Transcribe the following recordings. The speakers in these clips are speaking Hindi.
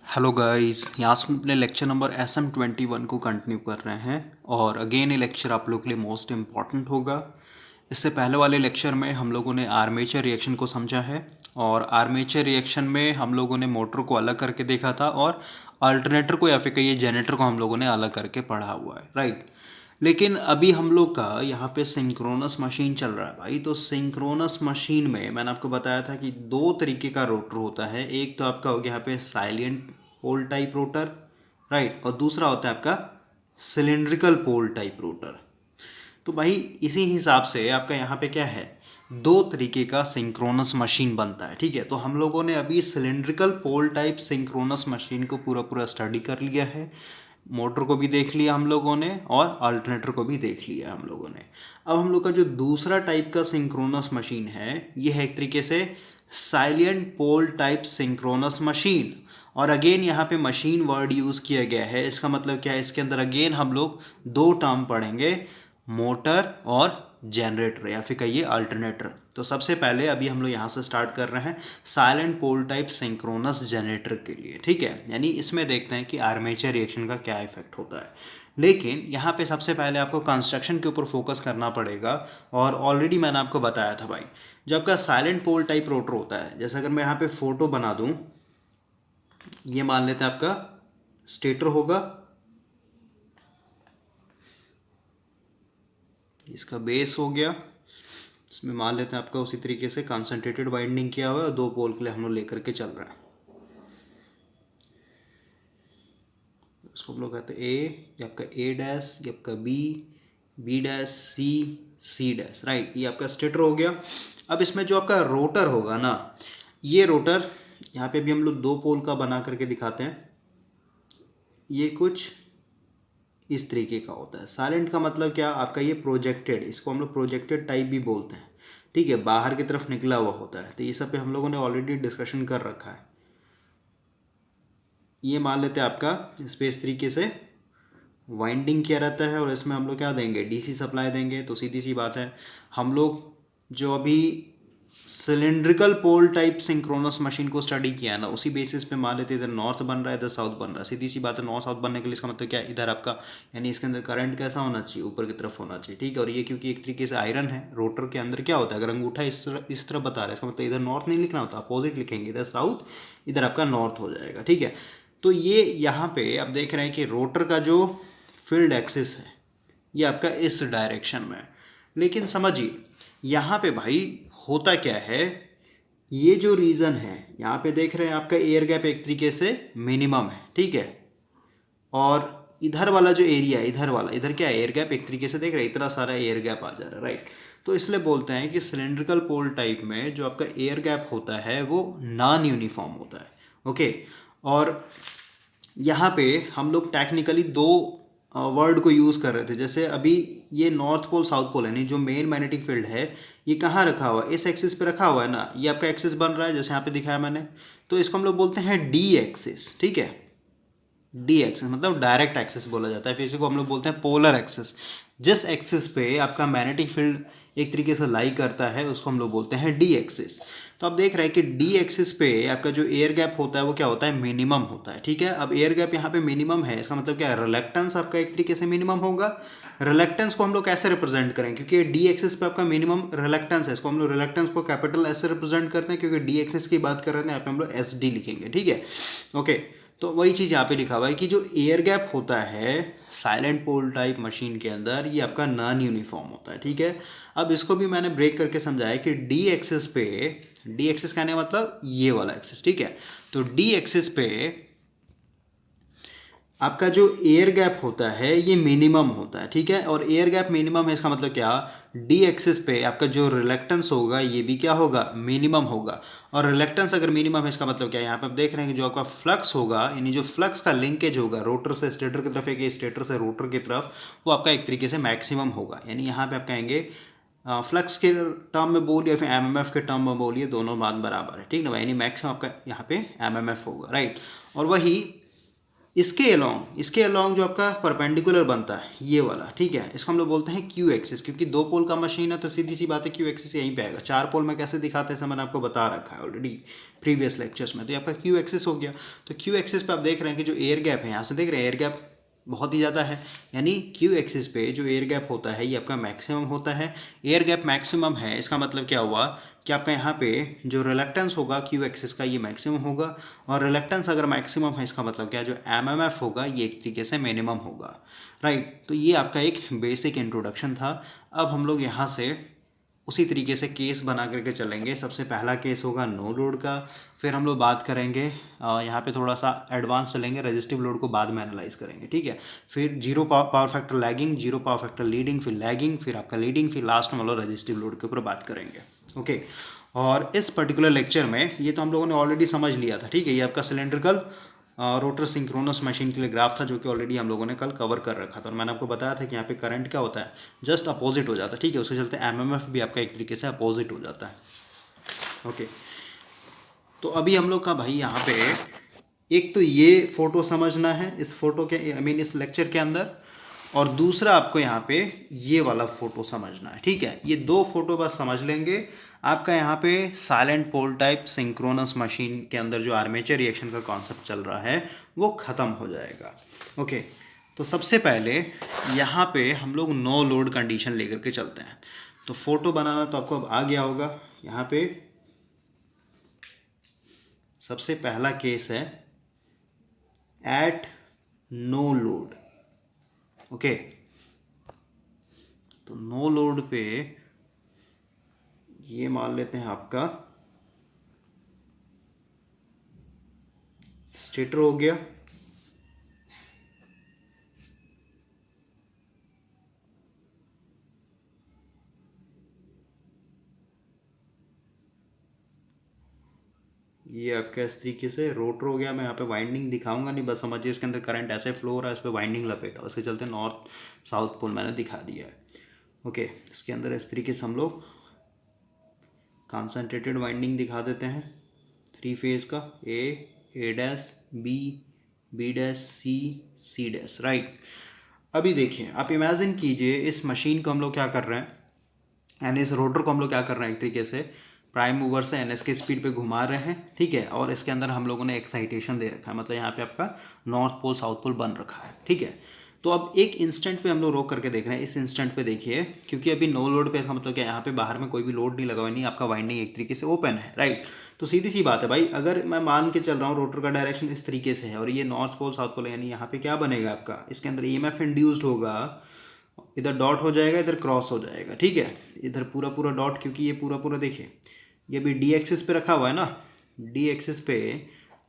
हेलो गाइस, यहाँ से हम अपने लेक्चर नंबर SM21 को कंटिन्यू कर रहे हैं और अगेन ये लेक्चर आप लोग के लिए मोस्ट इम्पॉर्टेंट होगा। इससे पहले वाले लेक्चर में हम लोगों ने आर्मेचर रिएक्शन को समझा है और आर्मेचर रिएक्शन में हम लोगों ने मोटर को अलग करके देखा था और अल्टरनेटर को या फिर कहिए जनरेटर को हम लोगों ने अलग करके पढ़ा हुआ है, राइट। लेकिन अभी हम लोग का यहाँ पे सिंक्रोनस मशीन चल रहा है भाई। तो सिंक्रोनस मशीन में मैंने आपको बताया था कि दो तरीके का रोटर होता है। एक तो आपका हो गया यहाँ पे साइलेंट पोल टाइप रोटर, राइट, और दूसरा होता है आपका सिलिंड्रिकल पोल टाइप रोटर। तो भाई इसी हिसाब से आपका यहाँ पे क्या है, दो तरीके का सिंक्रोनस मशीन बनता है, ठीक है। तो हम लोगों ने अभी सिलिंड्रिकल पोल टाइप सिंक्रोनस मशीन को पूरा पूरा स्टडी कर लिया है। मोटर को भी देख लिया हम लोगों ने और अल्टरनेटर को भी देख लिया हम लोगों ने। अब हम लोग का जो दूसरा टाइप का सिंक्रोनस मशीन है, ये है एक तरीके से साइलेंट पोल टाइप सिंक्रोनस मशीन। और अगेन यहाँ पे मशीन वर्ड यूज़ किया गया है। इसका मतलब क्या है, इसके अंदर अगेन हम लोग दो टर्म पढ़ेंगे, मोटर और जनरेटर या फिर कहिए अल्टरनेटर। तो सबसे पहले अभी हम लोग यहाँ से स्टार्ट कर रहे हैं साइलेंट पोल टाइप सिंक्रोनस जनरेटर के लिए, ठीक है। यानी इसमें देखते हैं कि आर्मेचर रिएक्शन का क्या इफेक्ट होता है। लेकिन यहाँ पे सबसे पहले आपको कंस्ट्रक्शन के ऊपर फोकस करना पड़ेगा। और ऑलरेडी मैंने आपको बताया था भाई, जो आपका साइलेंट पोल टाइप रोटर होता है, जैसे अगर मैं यहाँ पे फोटो बना दूँ, ये मान लेते हैं आपका स्टेटर होगा, इसका बेस हो गया, इसमें मान लेते हैं आपका उसी तरीके से कंसंट्रेटेड वाइंडिंग किया हुआ है, दो पोल के लिए हम लोग लेकर के चल रहे हैं। इसको हम लोग कहते हैं ए, ये आपका ए डैश, ये आपका बी, बी डैश, सी, सी डैश, राइट। ये आपका स्टेटर हो गया। अब इसमें जो आपका रोटर होगा ना, ये रोटर यहाँ पे भी हम लोग दो पोल का बना करके दिखाते हैं। ये कुछ इस तरीके का होता है। साइलेंट का मतलब क्या, आपका ये प्रोजेक्टेड, इसको हम लोग प्रोजेक्टेड टाइप भी बोलते हैं, ठीक है, बाहर की तरफ निकला हुआ होता है। तो ये सब पे हम लोगों ने ऑलरेडी डिस्कशन कर रखा है। ये मान लेते हैं आपका इस पे इस तरीके से वाइंडिंग किया रहता है और इसमें हम लोग क्या देंगे, डीसी सप्लाई देंगे। तो सीधी सी बात है, हम लोग जो अभी सिलिंड्रिकल पोल टाइप सिंक्रोनस मशीन को स्टडी किया है ना, उसी बेसिस पे मान लेते इधर नॉर्थ बन रहा है, इधर साउथ बन रहा है। सीधी सी बात है, नॉर्थ साउथ बनने के लिए इसका मतलब क्या है, इधर आपका यानी इसके अंदर करंट कैसा होना चाहिए, ऊपर की तरफ होना चाहिए, ठीक है। और ये क्योंकि एक तरीके से आयरन है, रोटर के अंदर क्या होता है, अगर अंगूठा इस तरफ बता रहा है, इसका मतलब इधर नॉर्थ नहीं लिखना होता, अपोजिट लिखेंगे, इधर साउथ, इधर आपका नॉर्थ हो जाएगा, ठीक है। तो ये यहाँ पे आप देख रहे हैं कि रोटर का जो फील्ड एक्सिस है ये आपका इस डायरेक्शन में है। लेकिन समझिए यहाँ पे भाई होता क्या है, ये जो रीजन है यहाँ पे देख रहे हैं आपका एयर गैप एक तरीके से मिनिमम है, ठीक है। और इधर वाला जो एरिया है, इधर वाला, इधर क्या है, एयर गैप एक तरीके से देख रहे हैं, इतना सारा एयर गैप आ जा रहा है, राइट। तो इसलिए बोलते हैं कि सिलिंड्रिकल पोल टाइप में जो आपका एयर गैप होता है वो नॉन यूनिफॉर्म होता है, ओके। और यहाँ पे हम लोग टेक्निकली दो वर्ड को यूज़ कर रहे थे। जैसे अभी ये नॉर्थ पोल साउथ पोल है, नहीं, जो मेन मैग्नेटिक फील्ड है ये कहाँ रखा हुआ है, इस एक्सिस पे रखा हुआ है ना, ये आपका एक्सिस बन रहा है जैसे यहाँ पे दिखाया मैंने। तो इसको हम लोग बोलते हैं डी एक्सिस, ठीक है। डी एक्सिस मतलब डायरेक्ट एक्सिस बोला जाता है, फिर इसी को हम लोग बोलते हैं पोलर एक्सिस। जिस एक्सिस पे आपका मैग्नेटिक फील्ड एक तरीके से लाई करता है उसको हम लोग बोलते हैं डी एक्सिस। तो आप देख रहे हैं कि डी एक्सिस पे आपका जो एयर गैप होता है वो क्या होता है, मिनिमम होता है, ठीक है। अब एयर गैप यहाँ पे मिनिमम है, इसका मतलब क्या है, रिलक्टेंस आपका एक तरीके से मिनिमम होगा। रिलक्टेंस को हम लोग कैसे रिप्रेजेंट करें, क्योंकि डी एक्सिस पे आपका मिनिमम रिलक्टेंस है, इसको हम लोग रिलक्टेंस को कैपिटल एस से रिप्रेजेंट करते हैं, क्योंकि डी एक्सिस की बात कर रहे हैं यहाँ पे हम लोग एस डी लिखेंगे, ठीक है, ओके। तो वही चीज़ यहाँ पे लिखा हुआ है कि जो एयर गैप होता है साइलेंट पोल टाइप मशीन के अंदर ये आपका नॉन यूनिफॉर्म होता है, ठीक है। अब इसको भी मैंने ब्रेक करके समझाया कि डी एक्सिस पे, डी एक्सिस कहने का मतलब ये वाला एक्सिस, ठीक है। तो डी एक्सिस पे आपका जो एयर गैप होता है ये मिनिमम होता है, ठीक है। और एयर गैप मिनिमम है, इसका मतलब क्या, डी एक्सिस पे आपका जो रिलक्टेंस होगा ये भी क्या होगा, मिनिमम होगा। और रिलक्टेंस अगर मिनिमम है इसका मतलब क्या है, यहाँ पे आप देख रहे हैं कि जो आपका फ्लक्स होगा, यानी जो फ्लक्स का लिंकेज होगा रोटर से स्टेटर की तरफ है, स्टेटर से रोटर की तरफ, वो आपका एक तरीके से मैक्सिमम होगा। यानी यहाँ पे आप कहेंगे फ्लक्स के टर्म में बोलिए या फिर एमएमएफ के टर्म में बोलिए, दोनों बात बराबर है, ठीक ना भाई। यानी मैक्सिमम आपका यहाँ पे एमएमएफ होगा, राइट। और वही इसके अलोंग जो आपका परपेंडिकुलर बनता है ये वाला, ठीक है, इसको हम लोग बोलते हैं क्यू एक्सिस। क्योंकि 2 पोल का मशीन है तो सीधी सी बात है क्यू एक्सिस यहीं पे आएगा। 4 पोल में कैसे दिखाते हैं मैंने आपको बता रखा है ऑलरेडी प्रीवियस लेक्चर्स में। तो ये आपका क्यू एक्सिस हो गया। तो क्यू एक्सिस पे आप देख रहे हैं कि जो एयर गैप है, यहाँ से देख रहे हैं एयर गैप बहुत ही ज़्यादा है, यानी क्यू एक्सिस पे जो एयर गैप होता है ये आपका मैक्सिमम होता है। एयर गैप मैक्सिमम है, इसका मतलब क्या हुआ कि आपका यहाँ पे जो रिलक्टेंस होगा क्यू एक्सिस का ये मैक्सिमम होगा। और रिलक्टेंस अगर मैक्सिमम है इसका मतलब क्या, जो एमएमएफ होगा ये एक तरीके से मिनिमम होगा, राइट। तो ये आपका एक बेसिक इंट्रोडक्शन था। अब हम लोग यहाँ से उसी तरीके से केस बना करके चलेंगे। सबसे पहला केस होगा नो लोड का, फिर हम लोग बात करेंगे यहाँ पे थोड़ा सा एडवांस चलेंगे, रेजिस्टिव लोड को बाद में एनालाइज करेंगे, ठीक है। फिर zero power factor lagging, zero power factor leading, फिर लैगिंग, फिर आपका लीडिंग, फिर लास्ट में हम लोग रेजिस्टिव लोड के ऊपर बात करेंगे, ओके। और इस पर्टिकुलर लेक्चर में ये तो हम लोगों ने ऑलरेडी समझ लिया था, ठीक है। ये आपका सिलेंड्रिकल रोटर सिंक्रोनस मशीन के लिए ग्राफ था जो कि ऑलरेडी हम लोगों ने कल कवर कर रखा था। और मैंने आपको बताया था कि यहाँ पे करंट क्या होता है, जस्ट अपोजिट हो जाता है, ठीक है। उसके चलते एमएमएफ भी आपका एक तरीके से अपोजिट हो जाता है, ओके। तो अभी हम लोग का भाई यहाँ पे एक तो ये फोटो समझना है इस फोटो के इस लेक्चर के अंदर, और दूसरा आपको यहाँ पे ये वाला फोटो समझना है, ठीक है। ये 2 फोटो बस समझ लेंगे, आपका यहाँ पे साइलेंट पोल टाइप सिंक्रोनस मशीन के अंदर जो आर्मेचर रिएक्शन का कॉन्सेप्ट चल रहा है वो ख़त्म हो जाएगा, ओके। तो सबसे पहले यहाँ पे हम लोग नो लोड कंडीशन लेकर के चलते हैं। तो फोटो बनाना तो आपको अब आ गया होगा। यहाँ पे सबसे पहला केस है एट नो लोड, ओके। तो नो लोड पे ये मान लेते हैं आपका स्टेटर हो गया, ये आपका इस तरीके से रोटर हो गया। मैं यहाँ पे वाइंडिंग दिखाऊंगा नहीं, बस समझिए इसके अंदर करंट ऐसे फ्लो हो रहा है, इस पर वाइंडिंग लपेटा, उसके चलते नॉर्थ साउथ पोल मैंने दिखा दिया है, ओके। इसके अंदर इस तरीके से हम लोग कॉन्सेंट्रेटेड वाइंडिंग दिखा देते हैं 3 फेज का, A dash, B dash, C dash, right. अभी देखिए आप इमेजिन कीजिए इस मशीन को हम लोग क्या कर रहे हैं, यानी इस रोटर को हम लोग क्या कर रहे हैं, एक तरीके से प्राइम मूवर से एनएस के स्पीड पे घुमा रहे हैं, ठीक है। और इसके अंदर हम लोगों ने एक्साइटेशन दे रखा है, मतलब यहाँ पे आपका नॉर्थ पोल साउथ पोल बन रखा है, ठीक है। तो अब एक इंस्टेंट पे हम लोग रोक करके देख रहे हैं। इस इंस्टेंट पे देखिए, क्योंकि अभी नो लोड पे इसका मतलब क्या, यहाँ पे बाहर में कोई भी लोड नहीं लगा हुआ, नहीं, आपका वाइंडिंग एक तरीके से ओपन है, राइट। तो सीधी सी बात है भाई, अगर मैं मान के चल रहा हूँ रोटर का डायरेक्शन इस तरीके से है और ये नॉर्थ पोल साउथ पोल है, यानी यहाँ पे क्या बनेगा आपका, इसके अंदर ईएमएफ इंड्यूस्ड होगा, इधर डॉट हो जाएगा, इधर क्रॉस हो जाएगा, ठीक है। इधर पूरा पूरा डॉट, क्योंकि ये पूरा पूरा देखिए ये भी डी एक्सिस पे रखा हुआ है ना, डी एक्सिस पे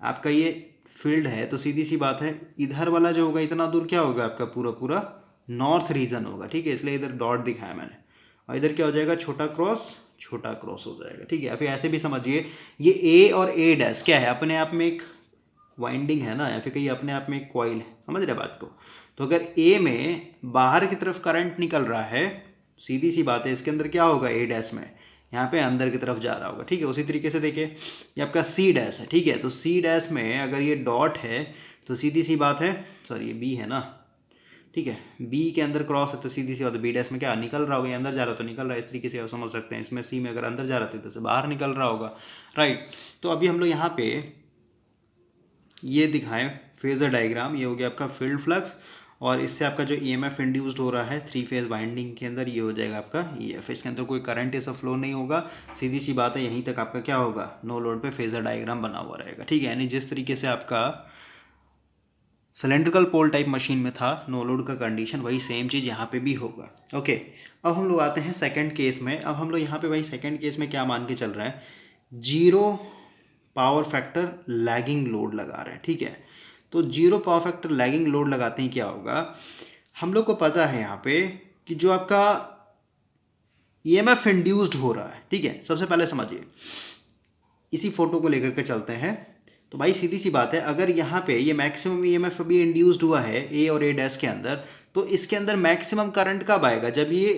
आपका ये फील्ड है, तो सीधी सी बात है इधर वाला जो होगा इतना दूर क्या होगा आपका पूरा पूरा नॉर्थ रीजन होगा, ठीक है। इसलिए इधर डॉट दिखाया मैंने, और इधर क्या हो जाएगा, छोटा क्रॉस हो जाएगा, ठीक है। या फिर ऐसे भी समझिए ये ए और ए डैश क्या है, अपने आप में एक वाइंडिंग है ना, या फिर कहीं अपने आप में एक कॉइल है, समझ रहे बात को। तो अगर ए में बाहर की तरफ करंट निकल रहा है, सीधी सी बात है इसके अंदर क्या होगा, ए डैश में यहाँ पे अंदर की तरफ जा रहा होगा, ठीक है। उसी तरीके से देखिए ये आपका सी डैश है, ठीक है। तो सी डैश में अगर ये डॉट है तो सीधी सी बात है, सॉरी ये बी है ना, ठीक है, बी के अंदर क्रॉस है तो सीधी सी बात है बी डैश में क्या निकल रहा होगा, ये अंदर जा रहा तो निकल रहा है, इस तरीके से आप समझ सकते हैं। इसमें सी में अगर अंदर जा रहा था तो इधर से बाहर निकल रहा होगा, राइट। तो अभी हम लोग यहाँ पे ये दिखाएं फेजर डायग्राम, ये हो गया आपका फील्ड फ्लक्स, और इससे आपका जो ईएमएफ इंड्यूस्ड हो रहा है 3 फेज वाइंडिंग के अंदर, ये हो जाएगा आपका ईएफ। इसके अंदर कोई करंट ऐसा फ्लो नहीं होगा, सीधी सी बात है यहीं तक आपका क्या होगा, नो लोड पे फेजर डायग्राम बना हुआ रहेगा, ठीक है। यानी जिस तरीके से आपका सिलेंड्रिकल पोल टाइप मशीन में था नो लोड का कंडीशन, वही सेम चीज़ यहाँ पे भी होगा, ओके। अब हम लोग आते हैं सेकेंड केस में। अब हम लोग यहाँ पे भाई सेकेंड केस में क्या मान के चल रहे हैं, 0 पावर फैक्टर लैगिंग लोड लगा रहे हैं, ठीक है। तो 0 पावर फैक्टर लैगिंग लोड लगाते ही क्या होगा, हम लोग को पता है यहाँ पे कि जो आपका ईएमएफ इंड्यूस्ड हो रहा है, ठीक है। सबसे पहले समझिए, इसी फोटो को लेकर के चलते हैं। तो भाई सीधी सी बात है, अगर यहाँ पे ये मैक्सिमम ईएमएफ अभी इंड्यूस्ड हुआ है ए और ए डैश के अंदर, तो इसके अंदर मैक्सिमम करंट कब आएगा, जब ये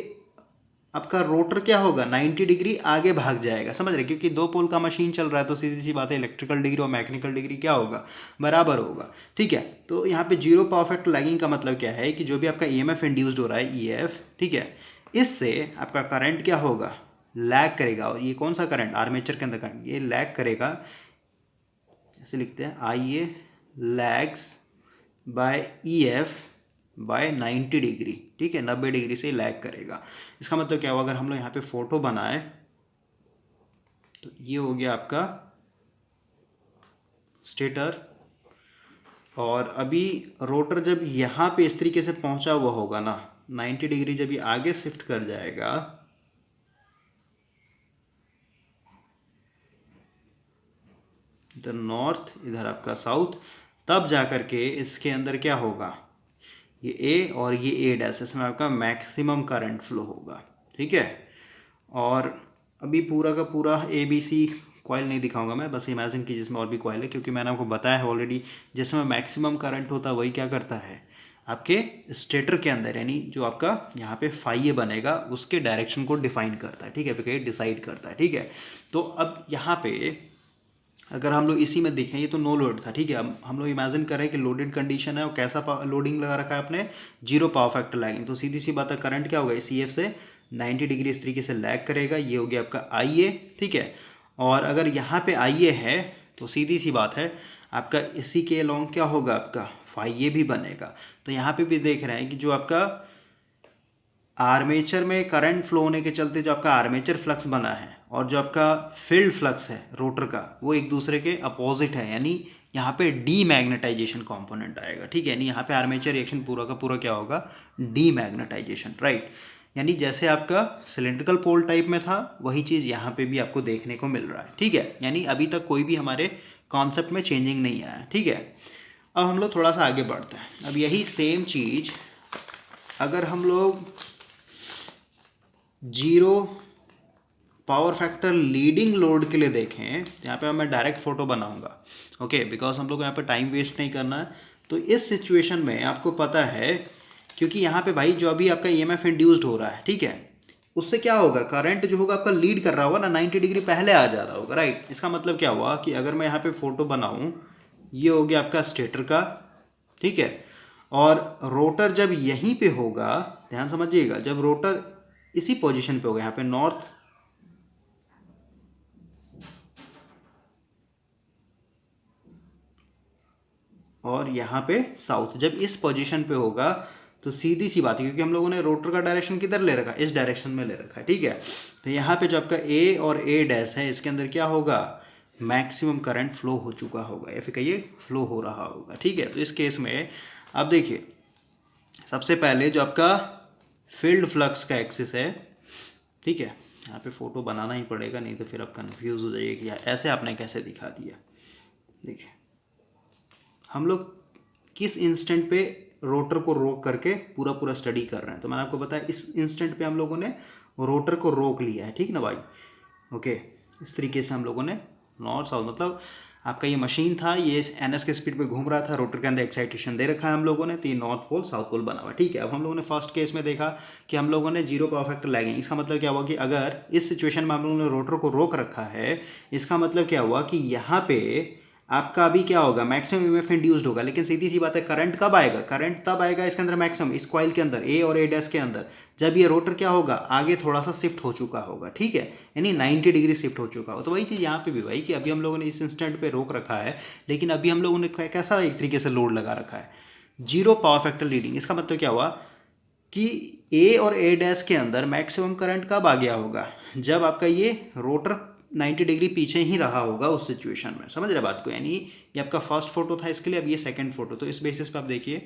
आपका रोटर क्या होगा, 90 डिग्री आगे भाग जाएगा, समझ रहे, क्योंकि दो पोल का मशीन चल रहा है तो सीधी सी बात है इलेक्ट्रिकल डिग्री और मैकेनिकल डिग्री क्या होगा, बराबर होगा। ठीक है, तो यहाँ पे जीरो पावर फैक्टर लैगिंग का मतलब क्या है कि जो भी आपका ईएमएफ इंड्यूस्ड हो रहा है, ईएफ, ठीक है, इससे आपका करंट क्या होगा, लैग करेगा। और ये कौन सा करंट, आर्मेचर के अंदर करंट, ये लैग करेगा, ऐसे लिखते हैं I A lags by E F by 90 degree. ठीक है, 90 डिग्री से लैग करेगा। इसका मतलब क्या हुआ, अगर हम लोग यहाँ पे फोटो बनाए तो ये हो गया आपका स्टेटर, और अभी रोटर जब यहाँ पे इस तरीके से पहुंचा हुआ होगा ना, 90 डिग्री जब ये आगे शिफ्ट कर जाएगा, इधर नॉर्थ इधर आपका साउथ, तब जा कर के इसके अंदर क्या होगा, ये ए और ये ए डैश, इसमें आपका मैक्सिमम करंट फ्लो होगा। ठीक है, और अभी पूरा का पूरा ए बी सी कॉइल नहीं दिखाऊंगा मैं, बस इमेजिन कीजिए इसमें और भी कॉइल है, क्योंकि मैंने आपको बताया है ऑलरेडी, जिसमें मैक्सिमम करंट होता है वही क्या करता है आपके स्टेटर के अंदर, यानी जो आपका यहाँ पे फाइए बनेगा उसके डायरेक्शन को डिफाइन करता है। ठीक है, फिर डिसाइड करता है। ठीक है, तो अब यहाँ पे अगर हम लोग इसी में देखें, ये तो नो लोड था। ठीक है, अब हम लोग इमेजिन कर रहे हैं कि लोडेड कंडीशन है और कैसा लोडिंग लगा रखा है आपने, जीरो पावर फैक्टर लैगिंग, तो सीधी सी बात है करंट क्या होगा, सी एफ से 90 डिग्री इस तरीके से लैग करेगा, ये हो गया आपका आई ए। ठीक है, और अगर यहाँ पे आई ए है तो सीधी सी बात है आपका इसी के अलोंग क्या होगा, आपका फाई ए भी बनेगा। तो यहाँ पे भी देख रहे हैं कि जो आपका आर्मेचर में करंट फ्लो होने के चलते जो आपका आर्मेचर फ्लक्स बना है और जो आपका फील्ड फ्लक्स है रोटर का, वो एक दूसरे के अपोजिट है, यानी यहाँ पे डीमैग्नेटाइजेशन कंपोनेंट आएगा। ठीक है, यानी यहाँ पे आर्मेचर रिएक्शन पूरा का पूरा क्या होगा, डीमैग्नेटाइजेशन, राइट। यानी जैसे आपका सिलेंड्रिकल पोल टाइप में था वही चीज़ यहाँ पे भी आपको देखने को मिल रहा है। ठीक है, यानी अभी तक कोई भी हमारे कॉन्सेप्ट में चेंजिंग नहीं आया। ठीक है, अब हम लोग थोड़ा सा आगे बढ़ते हैं। अब यही सेम चीज़ अगर हम लोग zero power factor leading load के लिए देखें, यहाँ पे मैं डायरेक्ट फोटो बनाऊंगा, ओके, बिकॉज हम लोग को यहाँ पे टाइम वेस्ट नहीं करना है। तो इस सिचुएशन में आपको पता है, क्योंकि यहाँ पे भाई जो अभी आपका ईएमएफ इंड्यूस्ड हो रहा है, ठीक है, उससे क्या होगा, करंट जो होगा आपका लीड कर रहा होगा ना, 90 डिग्री पहले आ जा रहा होगा, राइट। इसका मतलब क्या हुआ कि अगर मैं यहाँ पे फोटो बनाऊँ, ये हो गया आपका स्टेटर का, ठीक है, और रोटर जब यहीं पे होगा, ध्यान समझिएगा, जब रोटर इसी पोजीशन पे होगा, यहाँ पे नॉर्थ और यहाँ पे साउथ, जब इस पोजीशन पे होगा तो सीधी सी बात है, क्योंकि हम लोगों ने रोटर का डायरेक्शन किधर ले रखा है, इस डायरेक्शन में ले रखा है। ठीक है, तो यहाँ पे जो आपका ए और ए डैश है, इसके अंदर क्या होगा, मैक्सिमम करंट फ्लो हो चुका होगा, या फिर कहिए फ्लो हो रहा होगा। ठीक है, तो इस केस में अब देखिए, सबसे पहले जो आपका फील्ड फ्लक्स का एक्सिस है, ठीक है, यहाँ पे फोटो बनाना ही पड़ेगा, नहीं तो फिर आप कंफ्यूज हो जाइए कि ऐसे आपने कैसे दिखा दिया। देखिए, हम लोग किस इंस्टेंट पे रोटर को रोक करके पूरा पूरा स्टडी कर रहे हैं, तो मैंने आपको बताया इस इंस्टेंट पे हम लोगों ने रोटर को रोक लिया है। ठीक ना भाई, ओके, इस तरीके से हम लोगों ने नॉर्थ साउथ, मतलब आपका ये मशीन था, ये एनएस के स्पीड पे घूम रहा था, रोटर के अंदर एक्साइटेशन दे रखा है हम लोगों ने, तो ये नॉर्थ पोल साउथ पोल बना हुआ। ठीक है, अब हम लोगों ने फर्स्ट केस में देखा कि हम लोगों ने जीरो पावर फैक्टर लैगिंग, इसका मतलब क्या हुआ कि अगर इस सिचुएशन में हम लोगों ने रोटर को रोक रखा है, इसका मतलब क्या हुआ कि यहाँ पे आपका अभी क्या होगा, मैक्सिमम ईएमएफ इंड्यूस्ड होगा। लेकिन सीधी सी बात है, करंट कब आएगा, करंट तब आएगा इसके अंदर मैक्सिमम, इस कॉइल के अंदर ए और ए डैश के अंदर, जब ये रोटर क्या होगा, आगे थोड़ा सा शिफ्ट हो चुका होगा। ठीक है, यानी 90 डिग्री शिफ्ट हो चुका हो। तो वही चीज़ यहाँ पे भी भाई कि अभी हम लोगों ने इस इंस्टेंट पे रोक रखा है, लेकिन अभी हम लोगों ने कैसा एक तरीके से लोड लगा रखा है, जीरो पावर फैक्टर लीडिंग। इसका मतलब क्या हुआ कि ए और ए डैश के अंदर मैक्सिमम करंट कब आ गया होगा, जब आपका ये रोटर 90 डिग्री पीछे ही रहा होगा उस सिचुएशन में। समझ रहे बात को, यानी ये आपका फर्स्ट फोटो था इसके लिए, अब ये सेकंड फोटो। तो इस बेसिस पे आप देखिए,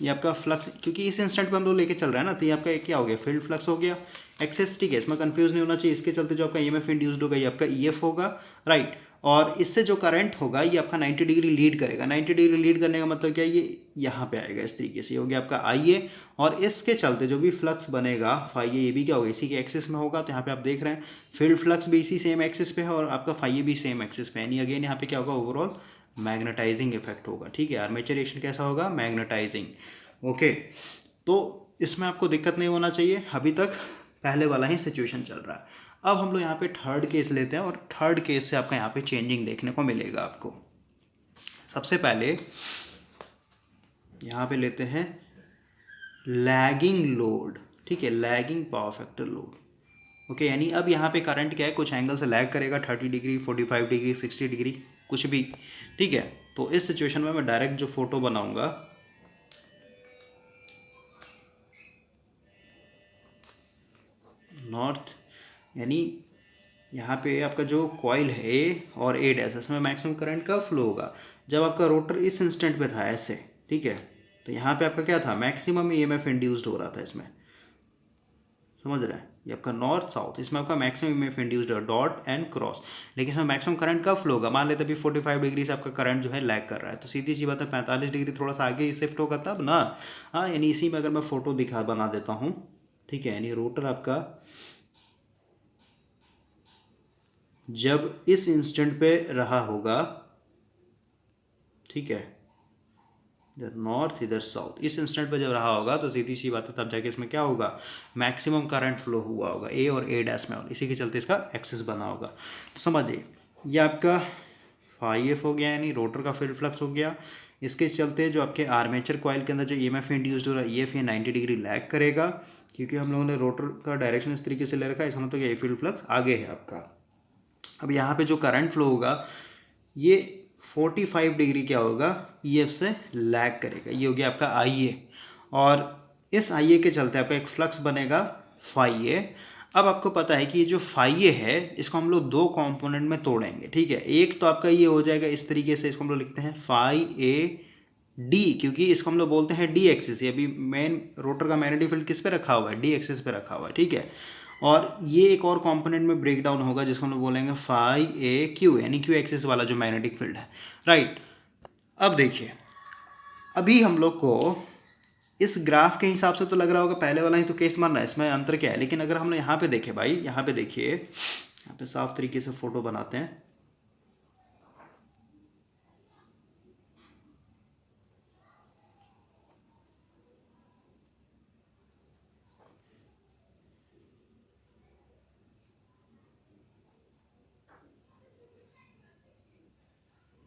ये आपका फ्लक्स, क्योंकि इस इंस्टेंट पे हम लोग लेके चल रहे हैं ना, तो ये आपका एक क्या हो गया, फील्ड फ्लक्स हो गया, एक्सेस। ठीक है, इसमें कंफ्यूज नहीं होना चाहिए, इसके चलते जो आपका ईएमएफ इंड्यूस्ड होगा ये आपका ईएफ होगा, राइट। और इससे जो करंट होगा ये आपका 90 डिग्री लीड करेगा। 90 डिग्री लीड करने का मतलब क्या है, ये यहाँ पे आएगा इस तरीके से, ये हो गया आपका आई ए, और इसके चलते जो भी फ्लक्स बनेगा फाई ए, ये भी क्या होगा, इसी के एक्सिस में होगा। तो यहाँ पे आप देख रहे हैं फील्ड फ्लक्स भी इसी सेम एक्सिस पे है और आपका फाई ए भी सेम एक्सिस पे है, यानी अगेन यहाँ पे क्या होगा, ओवरऑल मैग्नेटाइजिंग इफेक्ट होगा। ठीक है, आर्मेचर रिएक्शन कैसा होगा, मैग्नेटाइजिंग। ओके, तो इसमें आपको दिक्कत नहीं होना चाहिए, अभी तक पहले वाला ही सिचुएशन चल रहा है। अब हम लोग यहाँ पे थर्ड केस लेते हैं और थर्ड केस से आपका यहाँ पे चेंजिंग देखने को मिलेगा आपको। सबसे पहले यहाँ पे लेते हैं लैगिंग लोड, ठीक है, lagging power factor load. Okay, यानी अब यहाँ पे करंट क्या है, कुछ एंगल से लैग करेगा, 30 डिग्री, 45 डिग्री, 60 डिग्री, कुछ भी, ठीक है। तो इस सिचुएशन में मैं डायरेक्ट जो फोटो बनाऊंगा, नॉर्थ, यानी यहाँ पे आपका जो कॉइल है और ए डैश, इसमें मैक्सिमम करंट कब फ्लो होगा, जब आपका रोटर इस इंस्टेंट पे था ऐसे, ठीक है। तो यहाँ पे आपका क्या था, मैक्सिमम ईएमएफ इंड्यूस्ड हो रहा था इसमें, समझ रहे हैं, ये आपका नॉर्थ साउथ, इसमें आपका मैक्सिमम ईएमएफ इंड्यूस्ड है, डॉट एंड क्रॉस। लेकिन इसमें मैक्सिमम करंट कब फ्लो होगा, मान लेते अभी 45 डिग्री से आपका करंट जो है लैग कर रहा है, तो सीधी सी बात है 45 डिग्री थोड़ा सा आगे शिफ्ट होगा तब ना। हाँ, यानी इसी में अगर मैं फोटो बना देता हूँ, ठीक है, यानी रोटर आपका जब इस इंस्टेंट पे रहा होगा, ठीक है, इधर नॉर्थ इधर साउथ, इस इंस्टेंट पे जब रहा होगा तो सीधी सी बात है तब जाके इसमें क्या होगा, मैक्सिमम करंट फ्लो हुआ होगा ए और ए डैश में, और इसी के चलते इसका एक्सेस बना होगा। तो समझिए ये आपका फाई एफ हो गया, यानी रोटर का फील्ड फ्लक्स हो गया। इसके चलते जो आपके आर्मेचर कॉइल के अंदर जो ईएमएफ इंड्यूस्ड हो रहा है, ईएफ ये 90 डिग्री लैग करेगा, क्योंकि हम लोगों ने रोटर का डायरेक्शन इस तरीके से ले रखा है, इसका मतलब ये फील्ड फ्लक्स आगे है आपका। अब यहाँ पे जो करंट फ्लो होगा ये 45 डिग्री क्या होगा, ईएफ से लैग करेगा, ये हो गया आपका आई ए, और इस आई ए के चलते आपका एक फ्लक्स बनेगा फाई ए। अब आपको पता है कि ये जो फाई ए है इसको हम लोग दो कंपोनेंट में तोड़ेंगे, ठीक है। एक तो आपका ये हो जाएगा इस तरीके से, इसको हम लोग लिखते हैं फाई ए डी, क्योंकि इसको हम लोग बोलते हैं डी एक्सिस, ये अभी मेन रोटर का मैग्नेटिक फील्ड किस पे रखा हुआ है, डी एक्सिस पे रखा हुआ है, ठीक है। और ये एक और कंपोनेंट में ब्रेक डाउन होगा जिसको हम लोग बोलेंगे फाई ए क्यू, यानी क्यू एक्सिस वाला जो मैग्नेटिक फील्ड है, राइट। अब देखिए, अभी हम लोग को इस ग्राफ के हिसाब से तो लग रहा होगा पहले वाला ही तो केस मान रहा है, इसमें अंतर क्या है। लेकिन अगर हम लोग यहाँ पे देखें भाई, यहाँ पे देखिए, यहाँ पे साफ तरीके से फोटो बनाते हैं,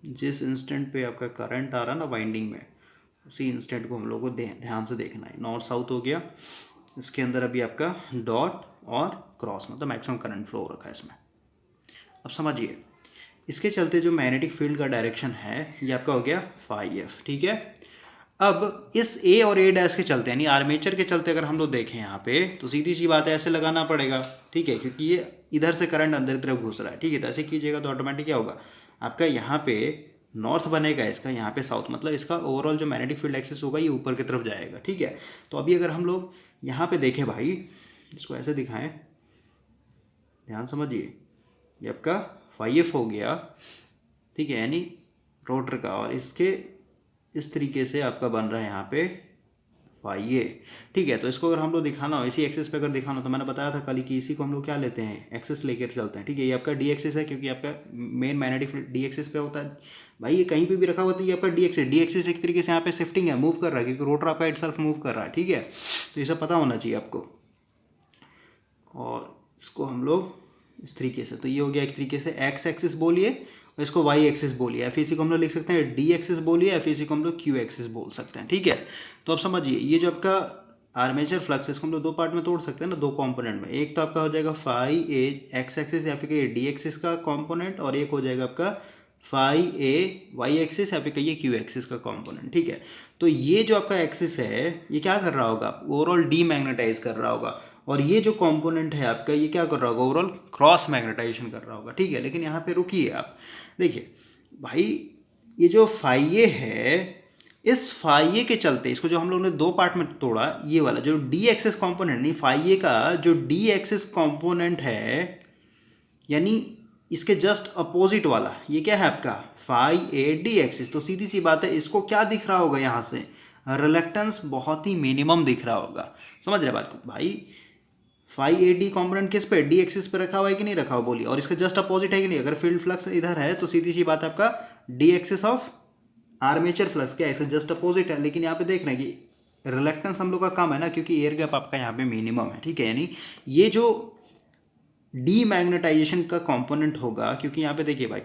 जिस इंस्टेंट पे आपका करंट आ रहा है ना वाइंडिंग में, उसी इंस्टेंट को हम लोग को ध्यान से देखना है। नॉर्थ साउथ हो गया, इसके अंदर अभी आपका डॉट और क्रॉस, मतलब मैक्सिमम करंट फ्लो हो रखा है इसमें। अब समझिए, इसके चलते जो मैग्नेटिक फील्ड का डायरेक्शन है ये आपका हो गया फाई एफ, ठीक है। अब इस ए और ए डैश के चलते, यानी आर्मेचर के चलते अगर हम लोग देखें यहाँ पे, तो सीधी सी बात है ऐसे लगाना पड़ेगा, ठीक है, क्योंकि ये इधर से करंट अंदर की तरफ घुस रहा है, ठीक है। तो ऐसे कीजिएगा तो ऑटोमेटिक क्या होगा, आपका यहाँ पे नॉर्थ बनेगा, इसका यहाँ पे साउथ, मतलब इसका ओवरऑल जो मैग्नेटिक फील्ड एक्सिस होगा ये ऊपर की तरफ जाएगा, ठीक है। तो अभी अगर हम लोग यहाँ पे देखें भाई, इसको ऐसे दिखाएं, ध्यान समझिए, ये आपका फाई एफ हो गया, ठीक है, यानी रोटर का, और इसके इस तरीके से आपका बन रहा है यहाँ पे फाई ए, ठीक है। तो इसको अगर हम लोग दिखाना हो इसी एक्सिस पे अगर दिखाना हो, तो मैंने बताया था कल कि इसी को हम लोग क्या लेते हैं, एक्सिस लेकर चलते हैं, ठीक है। ये आपका डी एक्सिस है, क्योंकि आपका main magnetic field D axis पे होता है भाई, ये कहीं पे भी रखा हुआ तो ये आपका डी एक्सिस एक तरीके से यहाँ पे शिफ्टिंग है, मूव कर रहा है, क्योंकि रोटर आपका इटसेल्फ मूव कर रहा है, ठीक है। तो ये सब पता होना चाहिए आपको। और इसको हम लोग इस तरीके से, तो ये हो गया एक तरीके से एक्स एक्सिस बोलिए, और इसको वाई एक्सिस बोलिए, एफ को हम लोग लिख सकते हैं डी एक्सिस बोलिए, एफ को हम लोग क्यू एक्सिस बोल सकते हैं, ठीक है। तो अब समझिए, ये जो आपका आर्मेचर फ्लक्स है इसको हम लोग दो पार्ट में तोड़ सकते हैं ना, दो कंपोनेंट में। एक तो आपका हो जाएगा फाई ए एक्स एक्सिस या फिर डी एक्सिस का कंपोनेंट, और एक हो जाएगा आपका फाई ए वाई एक्सिस या फिर कहिए क्यू एक्सिस का कंपोनेंट, ठीक है। तो ये जो आपका एक्सिस है ये क्या कर रहा होगा, ओवरऑल डीमैग्नेटाइज कर रहा होगा, और ये जो कंपोनेंट है आपका ये क्या कर रहा होगा, ओवरऑल क्रॉस मैग्नेटाइजेशन कर रहा होगा, ठीक है। लेकिन यहाँ पे रुकिए आप, देखिए भाई, ये जो फाई ए है, इस फाई ए के चलते इसको जो हम लोगों ने दो पार्ट में तोड़ा, ये वाला जो डी एक्सिस कॉम्पोनेंट, नहीं फाई ए का जो डी एक्सिस कॉम्पोनेंट है, यानी इसके जस्ट अपोजिट वाला, ये क्या है आपका फाई ए डी एक्सिस। तो सीधी सी बात है, इसको क्या दिख रहा होगा, यहाँ से रिलक्टेंस बहुत ही मिनिमम दिख रहा होगा, समझ रहे बात को भाई। फाई ए डी कॉम्पोनेंट किस पे, डी एक्सिस पे रखा हुआ है कि नहीं रखा हुआ, बोलिए। और इसका जस्ट अपोजिट है कि नहीं, अगर फील्ड फ्लक्स इधर है तो सीधी सी बात है आपका D axis of armature flux क्या है, इसका जस्ट अपोजिट है। लेकिन यहाँ पे देख रहे हैं कि रिलक्टेंस हम लोग का कम है ना, क्योंकि एयर गैप आपका यहाँ पे मिनिमम है, ठीक है। यानी ये जो डीमैग्नेटाइजेशन का कंपोनेंट होगा, क्योंकि यहाँ पे देखिए भाई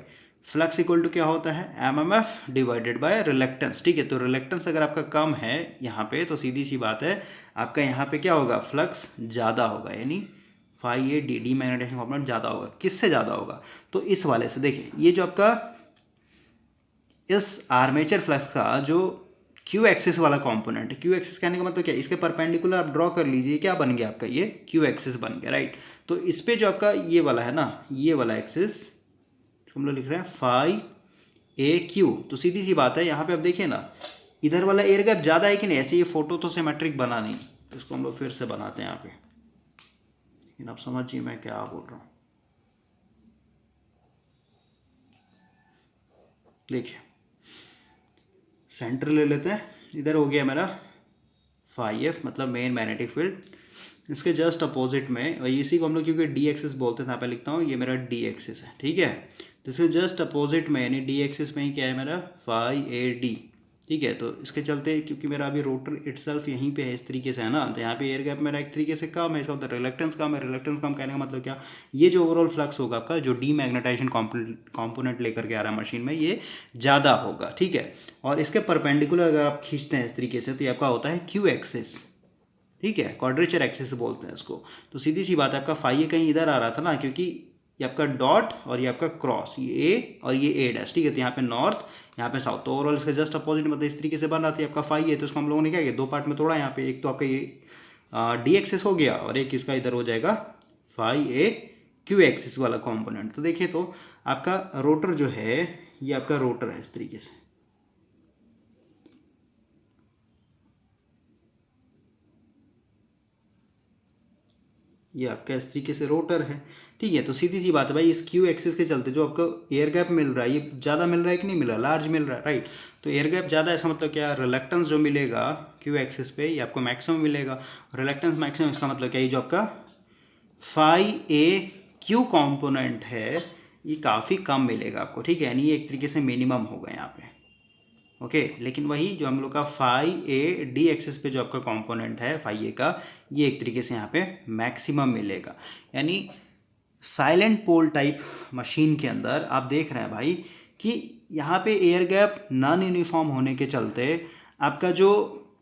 फ्लक्स इक्वल टू क्या होता है, एमएमएफ डिवाइडेड बाय रिलक्टेंस, ठीक है। तो रिलक्टेंस अगर आपका कम है यहाँ पे, तो सीधी सी बात है आपका यहाँ पे क्या होगा, फ्लक्स ज़्यादा होगा, यानी phi a demagnetisation component ज़्यादा होगा। किससे ज़्यादा होगा, तो इस वाले से। देखिए ये जो आपका इस आर्मेचर फ्लक्स का जो क्यू एक्सिस वाला कंपोनेंट है, क्यू एक्सिस कहने का मतलब क्या है, इसके परपेंडिकुलर आप ड्रॉ कर लीजिए, क्या बन गया आपका, ये क्यू एक्सिस बन गया, राइट। तो इस पे जो आपका ये वाला है ना, ये वाला एक्सिस हम लोग लिख रहे हैं फाई ए क्यू। तो सीधी सी बात है यहाँ पे आप देखिए ना, इधर वाला एयर गैप ज़्यादा है कि नहीं, ऐसे ये फोटो तो सिमेट्रिक बना नहीं, तो इसको हम लोग फिर से बनाते हैं यहाँ पे, लेकिन आप समझिए मैं क्या बोल रहा हूँ। देखिए सेंटर ले लेते हैं, इधर हो गया मेरा फाई एफ मतलब मेन मैग्नेटिक फील्ड, इसके जस्ट अपोजिट में, और इसी को हम लोग क्योंकि डी एक्सिस बोलते थे, यहाँ पे लिखता हूँ ये मेरा डी एक्सिस है, ठीक है। तो इसके जस्ट अपोजिट में यानी डी एक्सिस में ही क्या है मेरा, फाई ए डी, ठीक है। तो इसके चलते क्योंकि मेरा अभी रोटर इटसेल्फ यहीं पे है, इस तरीके से है ना, तो यहाँ पे एयर गैप मेरा एक तरीके से कम है, इसका मतलब रिलक्टेंस कम है। रिलक्टेंस कम कहने का मतलब क्या, ये जो ओवरऑल फ्लक्स होगा आपका, जो डीमैग्नेटाइजेशन कंपोनेंट लेकर के आ रहा है मशीन में, ये ज़्यादा होगा, ठीक है। और इसके परपेंडिकुलर अगर आप खींचते हैं इस तरीके से, तो ये आपका होता है क्यू एक्सिस, ठीक है, क्वाड्रेचर एक्सिस बोलते हैं इसको। तो सीधी सी बात है आपका फाई ए कहीं इधर आ रहा था ना, क्योंकि ये आपका डॉट और ये आपका क्रॉस, ये ए और ये ए डैश, ठीक है। तो यहाँ पे नॉर्थ, यहाँ पे साउथ, तो ओवरऑल इसका जस्ट अपोजिट मतलब इस तरीके से बन रहा था आपका फाई ए। तो इसको हम लोगों ने क्या किया, दो पार्ट में तोड़ा यहाँ पे, एक तो आपका ये डी एक्सिस हो गया, और एक इसका इधर हो जाएगा फाई ए क्यू एक्सिस वाला कॉम्पोनेंट। तो देखिए तो आपका रोटर जो है, ये आपका रोटर है इस तरीके से, ये आपका इस तरीके से रोटर है, ठीक है। तो सीधी सी बात है भाई, इस क्यू एक्सिस के चलते जो आपको एयर गैप मिल रहा है, ये ज़्यादा मिल रहा है कि नहीं मिल रहा, लार्ज मिल रहा है, राइट। तो एयर गैप ज़्यादा है, इसका मतलब क्या, रिलक्टेंस जो मिलेगा क्यू एक्सिस पे, ये आपको मैक्सिमम मिलेगा। रिलक्टेंस मैक्सिमम, इसका मतलब क्या, ये जो आपका फाई ए क्यू कॉम्पोनेंट है, ये काफ़ी कम मिलेगा आपको, ठीक है। यानी ये एक तरीके से मिनिमम होगा यहाँ पे, ओके। लेकिन वही जो हम लोग का फाई ए डी एक्सिस पे जो आपका कंपोनेंट है फाई ए का, ये एक तरीके से यहाँ पे मैक्सिमम मिलेगा। यानी साइलेंट पोल टाइप मशीन के अंदर आप देख रहे हैं भाई कि यहाँ पे एयर गैप नॉन यूनिफॉर्म होने के चलते आपका जो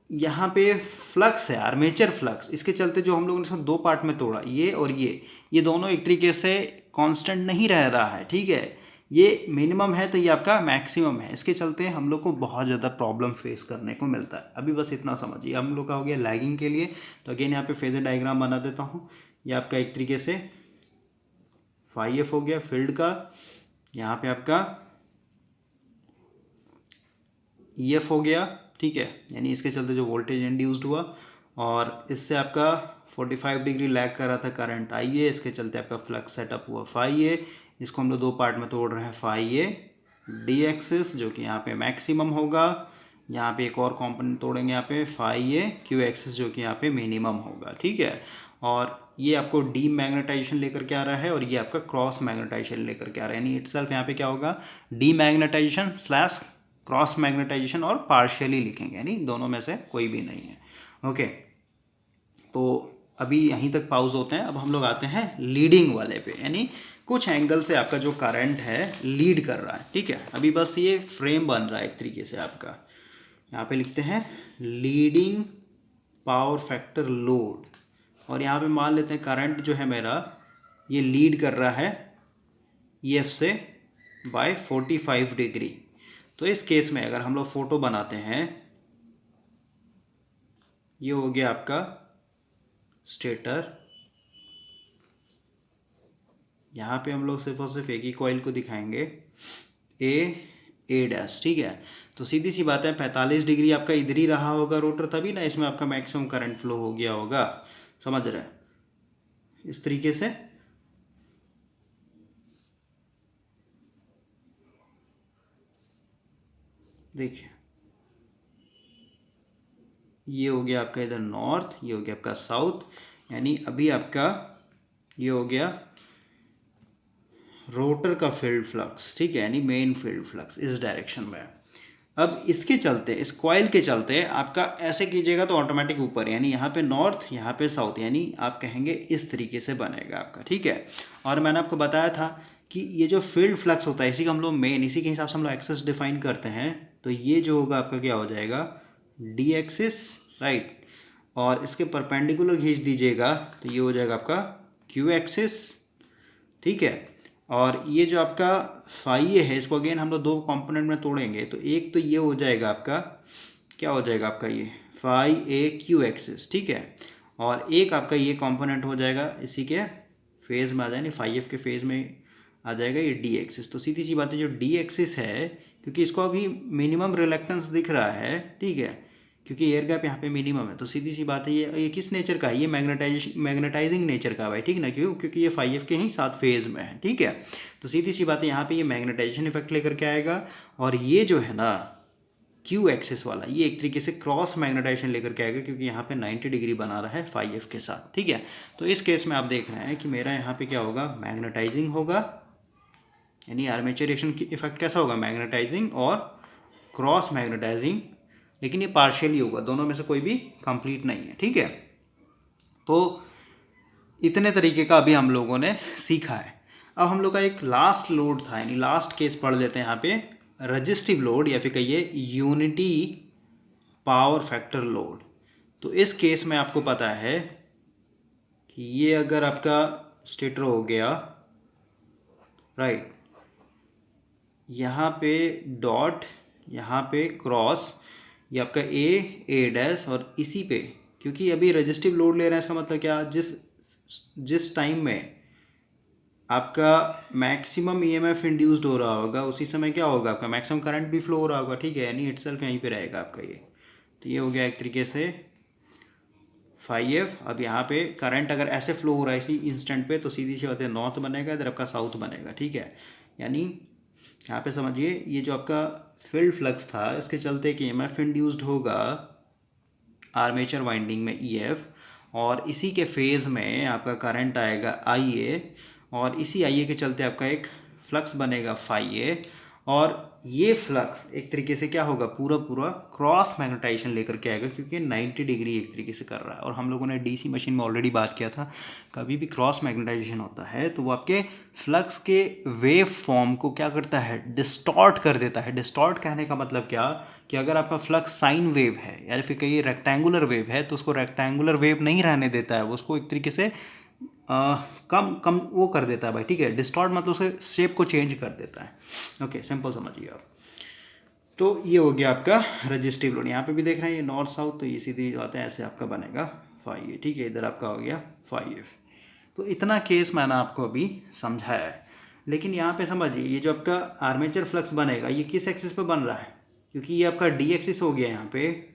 यहाँ पे फ्लक्स है, आर्मेचर फ्लक्स, इसके चलते जो हम लोगों ने इसको दो पार्ट में तोड़ा, ये और ये दोनों एक तरीके से कांस्टेंट नहीं रह रहा है, ठीक है। ये मिनिमम है तो ये आपका मैक्सिमम है, इसके चलते हम लोग को बहुत ज़्यादा प्रॉब्लम फेस करने को मिलता है। अभी बस इतना समझिए, हम लोग का हो गया लैगिंग के लिए। तो अगेन यहाँ पे फेजर डायग्राम बना देता हूँ। ये आपका एक तरीके से फाई एफ हो गया फील्ड का, यहाँ पे आपका ई एफ हो गया, ठीक है। यानी इसके चलते जो वोल्टेज इंड्यूस्ड हुआ, और इससे आपका 45 डिग्री लैग कर रहा था करंट आई ए, इसके चलते आपका फ्लक्स सेटअप हुआ फाई ए। इसको हम लोग दो पार्ट में तोड़ रहे हैं, फाई ए डी एक्सिस जो कि यहाँ पे मैक्सिमम होगा, यहाँ पे एक और कंपोनेंट तोड़ेंगे यहाँ पे फाई ए क्यू एक्सिस जो कि यहाँ पे मिनिमम होगा, ठीक है। और ये आपको डी मैग्नेटाइजेशन लेकर के आ रहा है, और ये आपका क्रॉस मैग्नेटाइजेशन लेकर के आ रहा है। यानी इटसेल्फ यहाँ पे क्या होगा, demagnetisation slash cross magnetisation, और पार्शियली लिखेंगे, यानी दोनों में से कोई भी नहीं है, ओके। तो अभी यहीं तक पाउज होते हैं। अब हम लोग आते हैं लीडिंग वाले पे, यानी कुछ एंगल से आपका जो करंट है लीड कर रहा है, ठीक है। अभी बस ये फ्रेम बन रहा है एक तरीके से आपका, यहाँ पे लिखते हैं लीडिंग पावर फैक्टर लोड, और यहाँ पे मान लेते हैं करंट जो है मेरा ये लीड कर रहा है ई एफ से बाय 45 डिग्री। तो इस केस में अगर हम लोग फोटो बनाते हैं, ये हो गया आपका स्टेटर, यहाँ पे हम लोग सिर्फ और सिर्फ एक ही कॉइल को दिखाएंगे, ए डैश, ठीक है। तो सीधी सी बात है 45 डिग्री आपका इधर ही रहा होगा रोटर, तभी ना इसमें आपका मैक्सिमम करंट फ्लो हो गया होगा, समझ रहे हैं, इस तरीके से। देखिए ये हो गया आपका इधर नॉर्थ, ये हो गया आपका साउथ, यानी अभी आपका ये हो गया रोटर का फील्ड फ्लक्स, ठीक है, यानी मेन फील्ड फ्लक्स इस डायरेक्शन में है। अब इसके चलते, इस कॉइल के चलते आपका ऐसे कीजिएगा तो ऑटोमेटिक ऊपर, यानी यहाँ पे नॉर्थ, यहाँ पे साउथ, यानी आप कहेंगे इस तरीके से बनेगा आपका, ठीक है। और मैंने आपको बताया था कि ये जो फील्ड फ्लक्स होता है, इसी का हम लोग मेन, इसी के हिसाब से हम लोग एक्सिस डिफाइन करते हैं। तो ये जो होगा आपका क्या हो जाएगा, डी एक्सिस, राइट। और इसके परपेंडिकुलर खींच दीजिएगा तो ये हो जाएगा आपका क्यू एक्सिस, ठीक है। और ये जो आपका फाई है, इसको अगेन हम लोग दो कंपोनेंट में तोड़ेंगे, तो एक तो ये हो जाएगा आपका, क्या हो जाएगा आपका ये फाई ए क्यू एक्सिस, ठीक है। और एक आपका ये कंपोनेंट हो जाएगा इसी के फेज में आ जाए, फाई एफ के फेज में आ जाएगा ये डी एक्सिस। तो सीधी सी बात है, जो डी एक्सिस है, क्योंकि इसको अभी मिनिमम रिलक्टेंस दिख रहा है, ठीक है, क्योंकि एयर गैप यहाँ पे मिनिमम है, तो सीधी सी बात है ये किस नेचर का है, ये मैग्नेटाइजिंग नेचर का है, ठीक ना, क्योंकि ये 5F के ही साथ फेज में है, ठीक है। तो सीधी सी बात है यहाँ पे ये मैग्नेटाइजेशन इफेक्ट लेकर के आएगा। और ये जो है ना क्यू एक्सिस वाला, ये एक तरीके से क्रॉस मैग्नेटाइजेशन लेकर के आएगा, क्योंकि यहाँ पे 90 डिग्री बना रहा है 5F के साथ, ठीक है। तो इस केस में आप देख रहे हैं कि मेरा यहाँ पे क्या होगा, मैग्नेटाइजिंग होगा, यानी आर्मेचर रिएक्शन की इफेक्ट कैसा होगा, मैग्नेटाइजिंग और क्रॉस मैग्नेटाइजिंग, लेकिन ये पार्शियली होगा, दोनों में से कोई भी कंप्लीट नहीं है, ठीक है। तो इतने तरीके का अभी हम लोगों ने सीखा है। अब हम लोग का एक लास्ट लोड था, यानी लास्ट केस पढ़ लेते हैं यहाँ पे, रजिस्टिव लोड या फिर कहिए यूनिटी पावर फैक्टर लोड। तो इस केस में आपको पता है कि ये अगर आपका स्टेटर हो गया, राइट, यहाँ पे डॉट, यहाँ पे क्रॉस, ये आपका ए डैश, और इसी पे, क्योंकि अभी रजिस्टिव लोड ले रहे हैं, इसका मतलब क्या, जिस टाइम में आपका मैक्सिमम ईएमएफ इंड्यूस्ड हो रहा होगा, उसी समय क्या होगा, आपका मैक्सिमम करंट भी फ्लो हो रहा होगा, ठीक है, यानी इटसेल्फ यहीं पे रहेगा आपका ये। तो ये हो गया एक तरीके से 5F। अब यहाँ पे करंट अगर ऐसे फ्लो हो रहा है इसी इंस्टेंट पे, तो सीधी सी बात है नॉर्थ बनेगा, इधर आपका साउथ बनेगा, ठीक है। यानी यहाँ पे समझिए, ये जो आपका फील्ड फ्लक्स था, इसके चलते कि ईएमएफ इंड्यूस्ड होगा आर्मेचर वाइंडिंग में EF, और इसी के फेज़ में आपका करंट आएगा IA, और इसी IA के चलते आपका एक फ्लक्स बनेगा phi A, और ये फ्लक्स एक तरीके से क्या होगा, पूरा क्रॉस मैग्नेटाइजेशन लेकर के आएगा, क्योंकि 90 डिग्री एक तरीके से कर रहा है। और हम लोगों ने डीसी मशीन में ऑलरेडी बात किया था, कभी भी क्रॉस मैग्नेटाइजेशन होता है तो वो आपके फ्लक्स के वेव फॉर्म को क्या करता है, डिस्टॉर्ट कर देता है। डिस्टॉर्ट कहने का मतलब क्या, कि अगर आपका फ्लक्स साइन वेव है या फिर कहीं रेक्टेंगुलर वेव है, तो उसको रेक्टेंगुलर वेव नहीं रहने देता है, वो उसको एक तरीके से कम वो कर देता है भाई, ठीक है। डिस्टॉर्ट मतलब उसके शेप को चेंज कर देता है, ओके, सिंपल समझिए आप। तो ये हो गया आपका रजिस्टिव लोड। यहाँ पे भी देख रहे हैं ये नॉर्थ साउथ, तो ये सीधी बात है, ऐसे आपका बनेगा 5A, ठीक है, इधर आपका हो गया 5F। तो इतना केस मैंने आपको अभी समझाया है। लेकिन यहाँ पे समझिए, ये जो आपका आर्मेचर फ्लक्स बनेगा, ये किस एक्सिस पे बन रहा है, क्योंकि ये आपका डी एक्सिस हो गया यहाँ पे,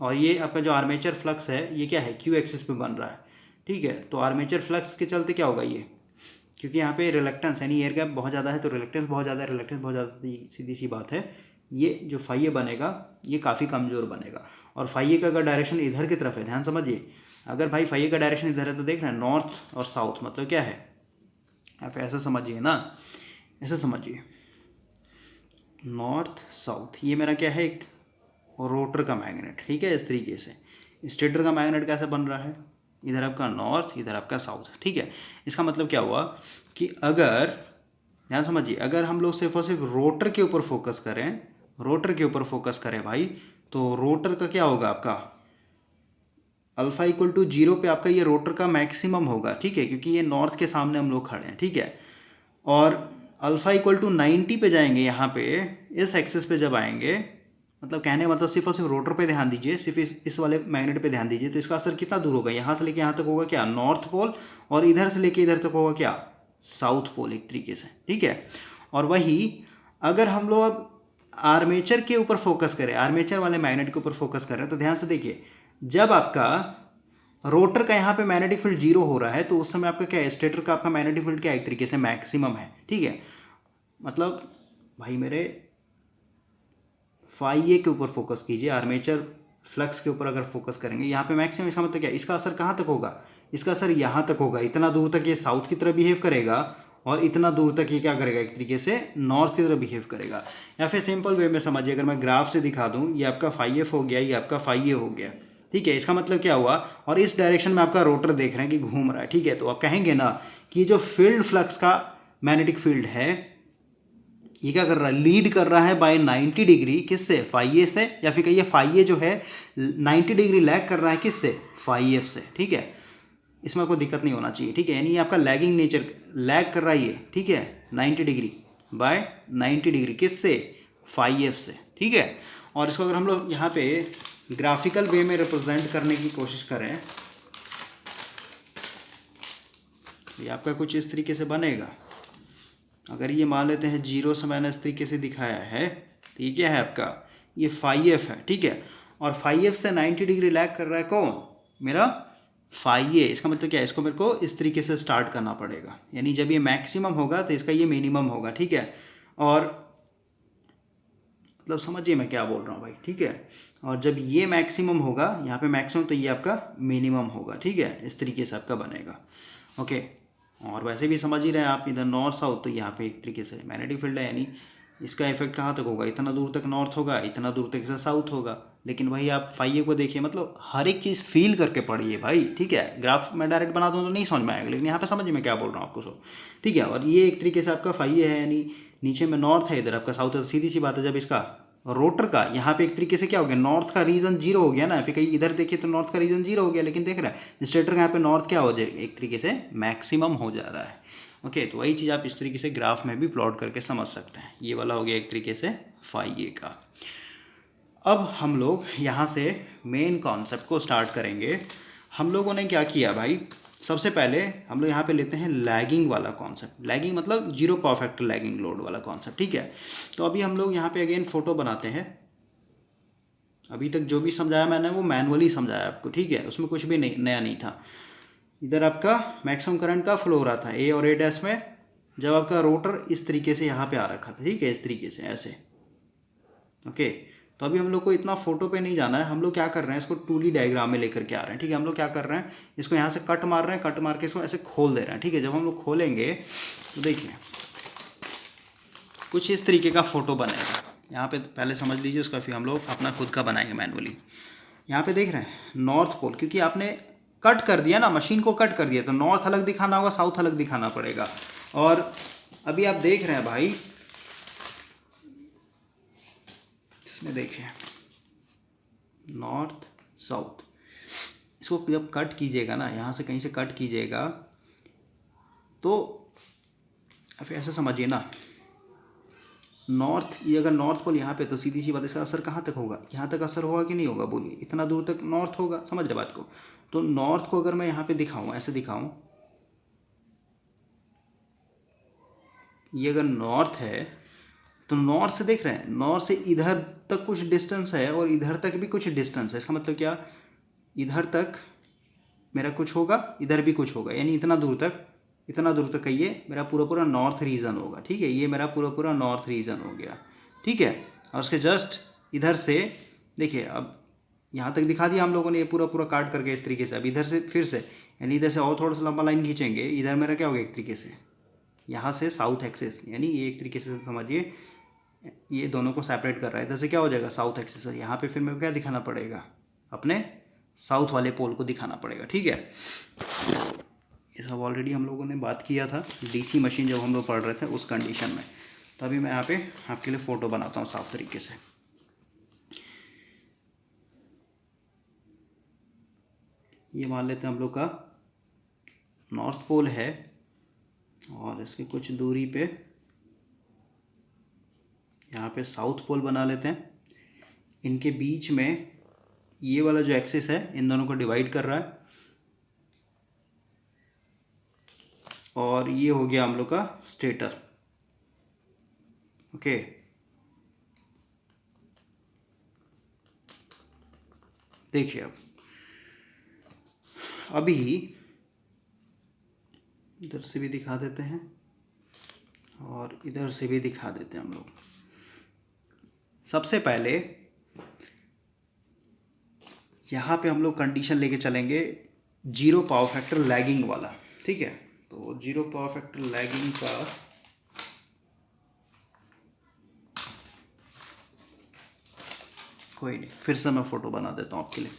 और ये आपका जो आर्मेचर फ्लक्स है ये क्या है, क्यू एक्सिस पे बन रहा है, ठीक है। तो आर्मेचर फ्लक्स के चलते क्या होगा ये, क्योंकि यहाँ पे रिलक्टेंस यानी एयर गैप बहुत ज़्यादा है, तो रिलक्टेंस बहुत ज़्यादा है, रिलक्टेंस बहुत ज़्यादा, सीधी सी बात है, ये जो फाइए बनेगा ये काफ़ी कमज़ोर बनेगा। और फाइए का अगर डायरेक्शन इधर की तरफ है, ध्यान समझिए, अगर भाई फाइए का डायरेक्शन इधर है तो देख रहे हैं नॉर्थ और साउथ, मतलब क्या है, आप ऐसा समझिए ना, ऐसा समझिए, नॉर्थ साउथ, ये मेरा क्या है, एक रोटर का मैग्नेट, ठीक है। इस तरीके से स्टेटर का मैग्नेट कैसे बन रहा है, इधर आपका नॉर्थ, इधर आपका साउथ, ठीक है। इसका मतलब क्या हुआ कि अगर, ध्यान समझिए, अगर हम लोग सिर्फ और सिर्फ रोटर के ऊपर फोकस करें, रोटर के ऊपर फोकस करें भाई, तो रोटर का क्या होगा, आपका अल्फा इक्वल टू 0 पे आपका ये रोटर का मैक्सिमम होगा, ठीक है, क्योंकि ये नॉर्थ के सामने हम लोग खड़े हैं, ठीक है। और अल्फा इक्वल टू 90 पे जाएंगे, यहाँ पे इस एक्सिस पे जब आएंगे, मतलब कहने का मतलब सिर्फ और सिर्फ रोटर पे ध्यान दीजिए, सिर्फ इस वाले मैग्नेट पे ध्यान दीजिए, तो इसका असर कितना दूर होगा, यहाँ से लेके यहाँ तक होगा क्या, नॉर्थ पोल, और इधर से लेके इधर तक होगा क्या, साउथ पोल, एक तरीके से, ठीक है। और वही अगर हम लोग अब आर्मेचर के ऊपर फोकस करें, आर्मेचर वाले मैग्नेट के ऊपर फोकस करें, तो ध्यान से देखिए, जब आपका रोटर का यहाँ पे मैग्नेटिक फील्ड 0 हो रहा है, तो उस समय आपका क्या है, स्टेटर का आपका मैग्नेटिक फील्ड क्या है, एक तरीके से मैक्सिमम है, ठीक है। मतलब भाई मेरे फाइए के ऊपर फोकस कीजिए, आर्मेचर फ्लक्स के ऊपर अगर फोकस करेंगे, यहाँ पे मैक्सिमम, इसका मतलब क्या, इसका असर कहाँ तक होगा, इसका असर यहाँ तक होगा, इतना दूर तक ये साउथ की तरफ बिहेव करेगा, और इतना दूर तक ये क्या करेगा, एक तरीके से नॉर्थ की तरफ बिहेव करेगा। या फिर सिंपल वे में समझिए, अगर मैं ग्राफ से दिखा दूँ, ये आपका फाई एफ हो गया, ये आपका फाई ए हो गया, ठीक है। इसका मतलब क्या हुआ, और इस डायरेक्शन में आपका रोटर देख रहे हैं कि घूम रहा है, ठीक है। तो आप कहेंगे ना कि जो फील्ड फ्लक्स का मैग्नेटिक फील्ड है, ये क्या कर रहा है, लीड कर रहा है बाय 90 डिग्री, किससे, फाई ए से, या फिर कहिए फाई ए जो है 90 डिग्री लैग कर रहा है किससे, फाई एफ से, ठीक है। इसमें कोई दिक्कत नहीं होना चाहिए, ठीक है। यानी ये आपका लैगिंग नेचर लैग कर रहा है ये, ठीक है, 90 डिग्री बाय 90 डिग्री किससे, फाई एफ से, ठीक है। और इसको अगर हम लोग यहाँ पे ग्राफिकल वे में रिप्रेजेंट करने की कोशिश करें, ये आपका कुछ इस तरीके से बनेगा। अगर ये मान लेते हैं जीरो से मैंने इस तरीके से दिखाया है, तो ये क्या है आपका, ये फाई एफ है, ठीक है। और फाई एफ से 90 डिग्री लैग कर रहा है कौन, मेरा फाई ए। इसका मतलब क्या है, इसको मेरे को इस तरीके से स्टार्ट करना पड़ेगा, यानी जब ये मैक्सिमम होगा तो इसका ये मिनिमम होगा, ठीक है। और मतलब समझिए मैं क्या बोल रहा हूँ भाई, ठीक है। और जब ये मैक्सिमम होगा, यहाँ पे मैक्सिमम, तो ये आपका मिनिमम होगा, ठीक है। इस तरीके से आपका बनेगा, ओके। और वैसे भी समझ ही रहे हैं आप, इधर नॉर्थ साउथ, तो यहाँ पे एक तरीके से मैग्नेटिक फील्ड है, यानी इसका इफेक्ट कहाँ तक होगा, इतना दूर तक नॉर्थ होगा, इतना दूर तक इसका साउथ होगा। लेकिन भाई आप फाइए को देखिए, मतलब हर एक चीज़ फील करके पढ़िए भाई, ठीक है। ग्राफ में डायरेक्ट बना दूँ तो नहीं समझ में आएगा, लेकिन यहाँ पे समझिए मैं क्या बोल रहा हूँ आपको सब, ठीक है। और ये एक तरीके से आपका फाइए है, यानी नीचे में नॉर्थ है, इधर आपका साउथ है। सीधी सी बात है, जब इसका रोटर का यहाँ पे एक तरीके से क्या हो गया, नॉर्थ का रीजन जीरो हो गया ना, फिर कहीं इधर देखिए तो नॉर्थ का रीजन जीरो हो गया, लेकिन देख रहे हैं स्टेटर का यहाँ पे नॉर्थ क्या हो जाए, एक तरीके से मैक्सिमम हो जा रहा है, ओके। तो वही चीज़ आप इस तरीके से ग्राफ में भी प्लॉट करके समझ सकते हैं। ये वाला हो गया एक तरीके से फाई ए का। अब हम लोग यहाँ से मेन कॉन्सेप्ट को स्टार्ट करेंगे। हम लोगों ने क्या किया भाई, सबसे पहले हम लोग यहाँ पे लेते हैं लैगिंग वाला कॉन्सेप्ट। लैगिंग मतलब जीरो परफेक्ट लैगिंग लोड वाला कॉन्सेप्ट, ठीक है। तो अभी हम लोग यहाँ पे अगेन फोटो बनाते हैं। अभी तक जो भी समझाया मैंने वो मैनुअली समझाया आपको, ठीक है, उसमें कुछ भी नहीं नया नहीं था। इधर आपका मैक्सिमम करंट का फ्लो हो रहा था ए और ए डैश में, जब आपका रोटर इस तरीके से यहाँ पे आ रखा था, ठीक है, इस तरीके से ऐसे, ओके। तो अभी हम लोग को इतना फोटो पे नहीं जाना है, हम लोग क्या कर रहे हैं, इसको 2D डायग्राम में लेकर के आ रहे हैं, ठीक है। हम लोग क्या कर रहे हैं, इसको यहाँ से कट मार रहे हैं, कट मार के इसको ऐसे खोल दे रहे हैं, ठीक है। जब हम लोग खोलेंगे तो देखिए कुछ इस तरीके का फोटो बनेगा। यहाँ पे पहले समझ लीजिए, उसका फिर हम लोग अपना खुद का बनाएंगे मैनुअली। यहाँ पे देख रहे हैं नॉर्थ पोल, क्योंकि आपने कट कर दिया ना, मशीन को कट कर दिया, तो नॉर्थ अलग दिखाना होगा, साउथ अलग दिखाना पड़ेगा। और अभी आप देख रहे हैं भाई, इसमें देखिए नॉर्थ साउथ, इसको जब कट कीजिएगा ना, यहाँ से कहीं से कट कीजिएगा, तो फिर ऐसे समझिए ना, नॉर्थ, ये अगर नॉर्थ पोल यहाँ पे, तो सीधी सी बात है, इसका असर कहाँ तक होगा, यहाँ तक असर होगा कि नहीं होगा, बोलिए, इतना दूर तक नॉर्थ होगा, समझ रहे बात को। तो नॉर्थ को अगर मैं यहाँ पे दिखाऊँ, ऐसे दिखाऊँ, ये अगर नॉर्थ है, तो नॉर्थ से देख रहे हैं, नॉर्थ से इधर तक कुछ डिस्टेंस है और इधर तक भी कुछ डिस्टेंस है। इसका मतलब क्या, इधर तक मेरा कुछ होगा, इधर भी कुछ होगा, यानी इतना दूर तक का ये मेरा पूरा पूरा नॉर्थ रीजन होगा, ठीक है। ये मेरा पूरा पूरा नॉर्थ रीजन हो गया, ठीक है। और उसके जस्ट इधर से देखिए, अब यहाँ तक दिखा दिया हम लोगों ने, ये पूरा पूरा काट करके इस तरीके से। अब इधर से फिर से, यानी इधर से और थोड़ा सा लंबा लाइन खींचेंगे, इधर मेरा क्या होगा, एक तरीके से यहाँ से साउथ एक्सिस, यानी ये एक तरीके से समझिए ये दोनों को सेपरेट कर रहा है। इधर से क्या हो जाएगा, साउथ एक्सिस। यहाँ पे फिर मेरे को क्या दिखाना पड़ेगा, अपने साउथ वाले पोल को दिखाना पड़ेगा, ठीक है। ये सब ऑलरेडी हम लोगों ने बात किया था डीसी मशीन जब हम लोग पढ़ रहे थे उस कंडीशन में। तभी मैं यहाँ पे आपके लिए फ़ोटो बनाता हूँ साफ तरीके से। ये मान लेते हैं हम लोग का नॉर्थ पोल है, और इसके कुछ दूरी पे यहाँ पे साउथ पोल बना लेते हैं। इनके बीच में ये वाला जो एक्सिस है, इन दोनों को डिवाइड कर रहा है, और ये हो गया हम लोग का स्टेटर, ओके। देखिए अब अभी इधर से भी दिखा देते हैं और इधर से भी दिखा देते हैं हम लोग। सबसे पहले यहाँ पे हम लोग कंडीशन लेके चलेंगे जीरो पावर फैक्टर लैगिंग वाला, ठीक है। तो जीरो पावर फैक्टर लैगिंग का कोई नहीं, फिर से मैं फ़ोटो बना देता हूँ आपके लिए।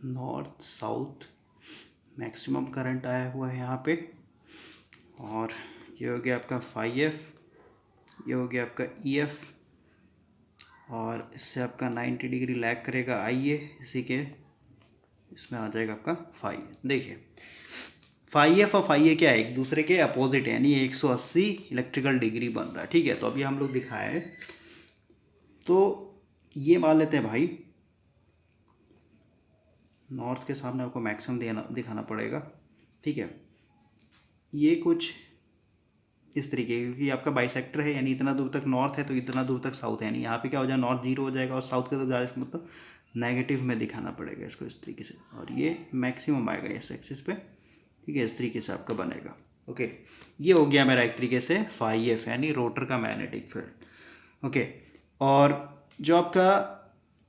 नॉर्थ साउथ मैक्सिमम करंट आया हुआ है यहाँ पे, और ये हो गया आपका 5F, ये हो गया आपका EF, और इससे आपका 90 डिग्री लैग करेगा IA, इसी के इसमें आ जाएगा आपका 5। देखिए 5F और 5A क्या है, एक दूसरे के अपोजिट है, यानी 180 इलेक्ट्रिकल डिग्री बन रहा है। ठीक है, तो अभी हम लोग दिखाए, तो ये मान लेते हैं भाई नॉर्थ के सामने आपको मैक्सिमम दिखाना पड़ेगा। ठीक है, ये कुछ इस तरीके, क्योंकि आपका बाइसेक्टर है, यानी इतना दूर तक नॉर्थ है तो इतना दूर तक साउथ है, यानी यहाँ पे क्या हो जाए, नॉर्थ जीरो हो जाएगा और साउथ की तरफ जा रहा है, इसका मतलब नेगेटिव में दिखाना पड़ेगा इसको इस तरीके से, और ये मैक्सिमम आएगा इस एक्सिस पे। ठीक है, इस तरीके से आपका बनेगा। ओके, ये हो गया मेरा एक तरीके से 5F, यानी रोटर का मैग्नेटिक फील्ड। ओके, और जो आपका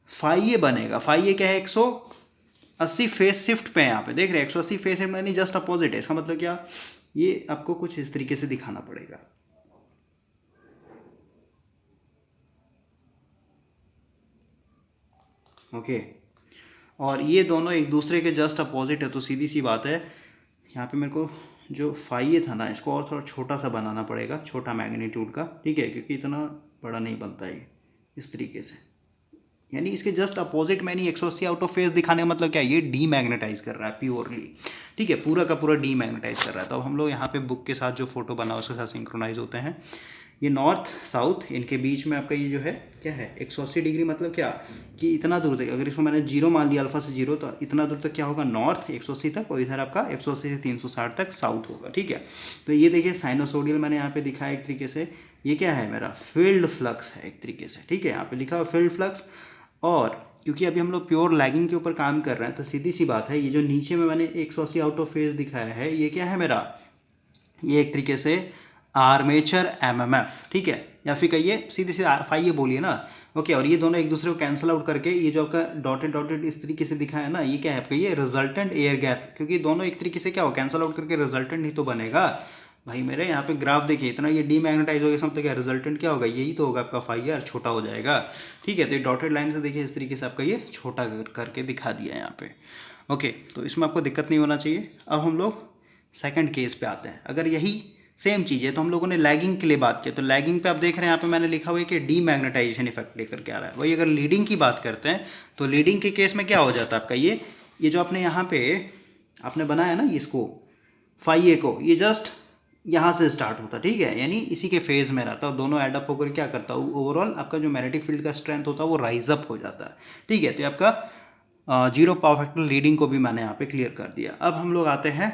5A बनेगा, 5A क्या है, 180 फेस शिफ्ट पे है, यहाँ पे देख रहे हैं 180 फेस शिफ्ट, यानी जस्ट अपोजिट है। इसका मतलब क्या, ये आपको कुछ इस तरीके से दिखाना पड़ेगा। ओके, और ये दोनों एक दूसरे के जस्ट अपोजिट है, तो सीधी सी बात है, यहाँ पे मेरे को जो 5A था ना, इसको और थोड़ा छोटा सा बनाना पड़ेगा, छोटा मैग्नीट्यूड का। ठीक है, क्योंकि इतना बड़ा नहीं बनता है इस तरीके से, यानी इसके जस्ट अपोजिट में नहीं, 180 आउट ऑफ फेस दिखाने का मतलब क्या है, ये डीमैग्नेटाइज कर रहा है प्योरली। ठीक है, पूरा का पूरा डीमैग्नेटाइज कर रहा है। तो अब हम लोग यहाँ पे बुक के साथ जो फोटो बना उसके साथ सिंक्रोनाइज होते हैं। ये नॉर्थ साउथ, इनके बीच में आपका ये जो है क्या है, 180 डिग्री, मतलब क्या कि इतना दूर तक, अगर इसको मैंने जीरो मान लिया, अल्फा से जीरो, तो इतना दूर तक क्या होगा, नॉर्थ 180 तक, और इधर आपका 180 से 360 तक साउथ होगा। ठीक है, तो ये देखिए साइनोसोडियल मैंने यहाँ पे दिखाया एक तरीके से, ये क्या है, मेरा फील्ड फ्लक्स है एक तरीके से। ठीक है, यहाँ पे लिखा हुआ फील्ड फ्लक्स, और क्योंकि अभी हम लोग प्योर लैगिंग के ऊपर काम कर रहे हैं, तो सीधी सी बात है, ये जो नीचे में मैंने 180 आउट ऑफ फेज दिखाया है, ये क्या है मेरा, ये एक तरीके से आर्मेचर एमएमएफ। ठीक है, या फिर कहिए सीधे से 5A बोलिए ना। ओके, और ये दोनों एक दूसरे को कैंसिल आउट करके, ये जो आपका डॉटेड डॉटेड इस तरीके से दिखा है ना, ये क्या है आपका, ये रिजल्टेंट एयर गैप, क्योंकि दोनों एक तरीके से क्या हो, कैंसिल आउट करके रिजल्टेंट ही तो बनेगा भाई मेरे। यहाँ पे ग्राफ देखिए, इतना ये डीमैग्नेटाइज हो गया, मतलब क्या रिजल्टेंट क्या होगा, यही तो होगा आपका 5R, छोटा हो जाएगा। ठीक है, तो ये डॉटेड लाइन से देखिए इस तरीके से आपका ये छोटा करके दिखा दिया है यहाँ पे। ओके, तो इसमें आपको दिक्कत नहीं होना चाहिए। अब हम लोग सेकंड केस पे आते हैं। अगर यही सेम चीज़ है, तो हम लोगों ने लैगिंग के लिए बात की, तो लैगिंग पे आप देख रहे हैं यहाँ पे मैंने लिखा हुआ है कि डीमैग्नेटाइजेशन इफेक्ट लेकर के आ रहा है। वही अगर लीडिंग की बात करते हैं, तो लीडिंग के केस में क्या हो जाता है आपका, ये जो आपने यहाँ पे आपने बनाया ना इसको 5A को, ये जस्ट यहाँ से स्टार्ट होता, ठीक है, यानी इसी के फेज में रहता है, दोनों एडअप होकर क्या करता है, ओवरऑल आपका जो मैग्नेटिक फील्ड का स्ट्रेंथ होता है वो राइज अप हो जाता है। ठीक है, तो ये आपका जीरो पावर फैक्टर लीडिंग को भी मैंने यहाँ पे क्लियर कर दिया। अब हम लोग आते हैं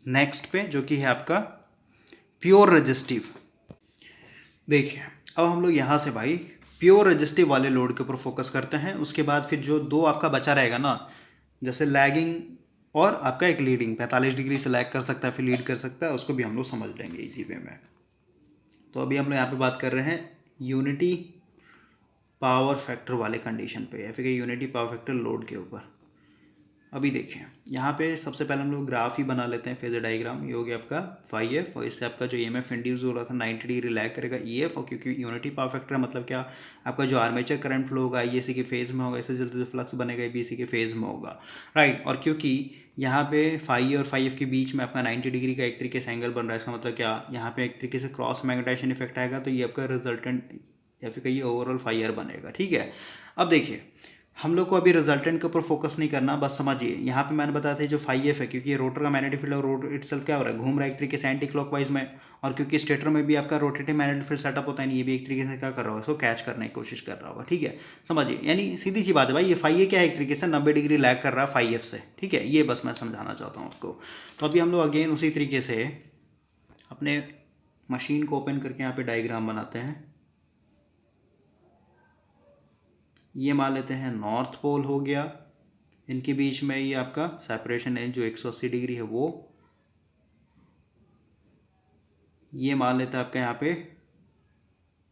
नेक्स्ट पे, जो कि है आपका प्योर रेजिस्टिव। देखिए, अब हम लोग यहाँ से भाई प्योर रेजिस्टिव वाले लोड के ऊपर फोकस करते हैं। उसके बाद फिर जो दो आपका बचा रहेगा ना, जैसे लैगिंग और आपका एक लीडिंग, 45 डिग्री से लैग कर सकता है फिर लीड कर सकता है, उसको भी हम लोग समझ लेंगे इसी वे में। तो अभी हम लोग यहाँ पे बात कर रहे हैं यूनिटी पावर फैक्टर वाले कंडीशन पे, या फिर यूनिटी पावर फैक्टर लोड के ऊपर। अभी देखें, यहाँ पे सबसे पहले हम लोग ग्राफ ही बना लेते हैं, फेजर डायग्राम। ये हो गया आपका 5F, और इससे आपका जो EMF इंड्यूस हो रहा था 90 डिग्री लैग करेगा EF, और क्योंकि यूनिटी पावर फैक्टर मतलब क्या, आपका जो आर्मेचर करंट फ्लो होगा ये इसी के फेज में होगा, इससे चलते जो फ्लक्स बनेगा ये भी इसी के फेज में होगा, राइट। और क्योंकि यहाँ पे 5A और 5F के बीच में आपका 90 डिग्री का एक तरीके से एंगल बन रहा है, इसका मतलब क्या, यहाँ पे एक तरीके से क्रॉस मैग्नेटाइजेशन इफेक्ट आएगा, तो ये आपका रिजल्टेंट या फिर कहिए ओवरऑल 5R बनेगा। ठीक है, अब देखिए हम लोग को अभी रिजल्टेंट के ऊपर फोकस नहीं करना, बस समझिए यहाँ पे मैंने बताया था जो 5F है, क्योंकि ये रोटर का मैग्नेटिक फील्ड और रोटर इटसेल्फ क्या हो रहा है, घूम रहा है एक तरीके से एंटी क्लॉकवाइज में, और क्योंकि स्टेटर में भी आपका रोटेटिव मैग्नेटिक फील्ड सेटअप होता है, ये भी एक तरीके से क्या कर रहा होगा, इसको कैच करने की कोशिश कर रहा होगा। ठीक है, समझिए, यानी सीधी सी बात है भाई, ये 5A क्या है, एक तरीके से 90 डिग्री लैग कर रहा है 5F से। ठीक है, ये बस मैं समझाना चाहता हूँ आपको। तो अभी हम लोग अगेन उसी तरीके से अपने मशीन को ओपन करके यहाँ पे डायग्राम बनाते हैं। ये मान लेते हैं नॉर्थ पोल हो गया, इनके बीच में ये आपका सेपरेशन है जो 180 डिग्री है वो ये मान लेते हैं आपका यहाँ पे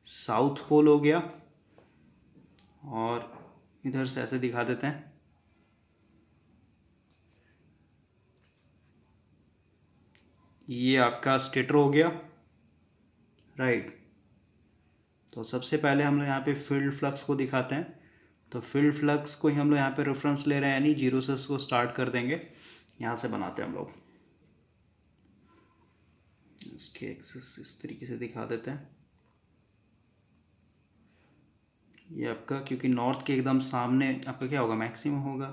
साउथ पोल हो गया, और इधर से ऐसे दिखा देते हैं, ये आपका स्टेटर हो गया, राइट। तो सबसे पहले हम लोग यहाँ पे फील्ड फ्लक्स को दिखाते हैं। तो फील्ड फ्लक्स को ही हम लोग यहाँ पे रेफरेंस ले रहे हैं, यानी जीरो से इसको स्टार्ट कर देंगे, यहाँ से बनाते हैं हम लोग। इसके एक्सिस इस तरीके से दिखा देते हैं। ये आपका क्योंकि नॉर्थ के एकदम सामने आपका क्या होगा, मैक्सिमम होगा,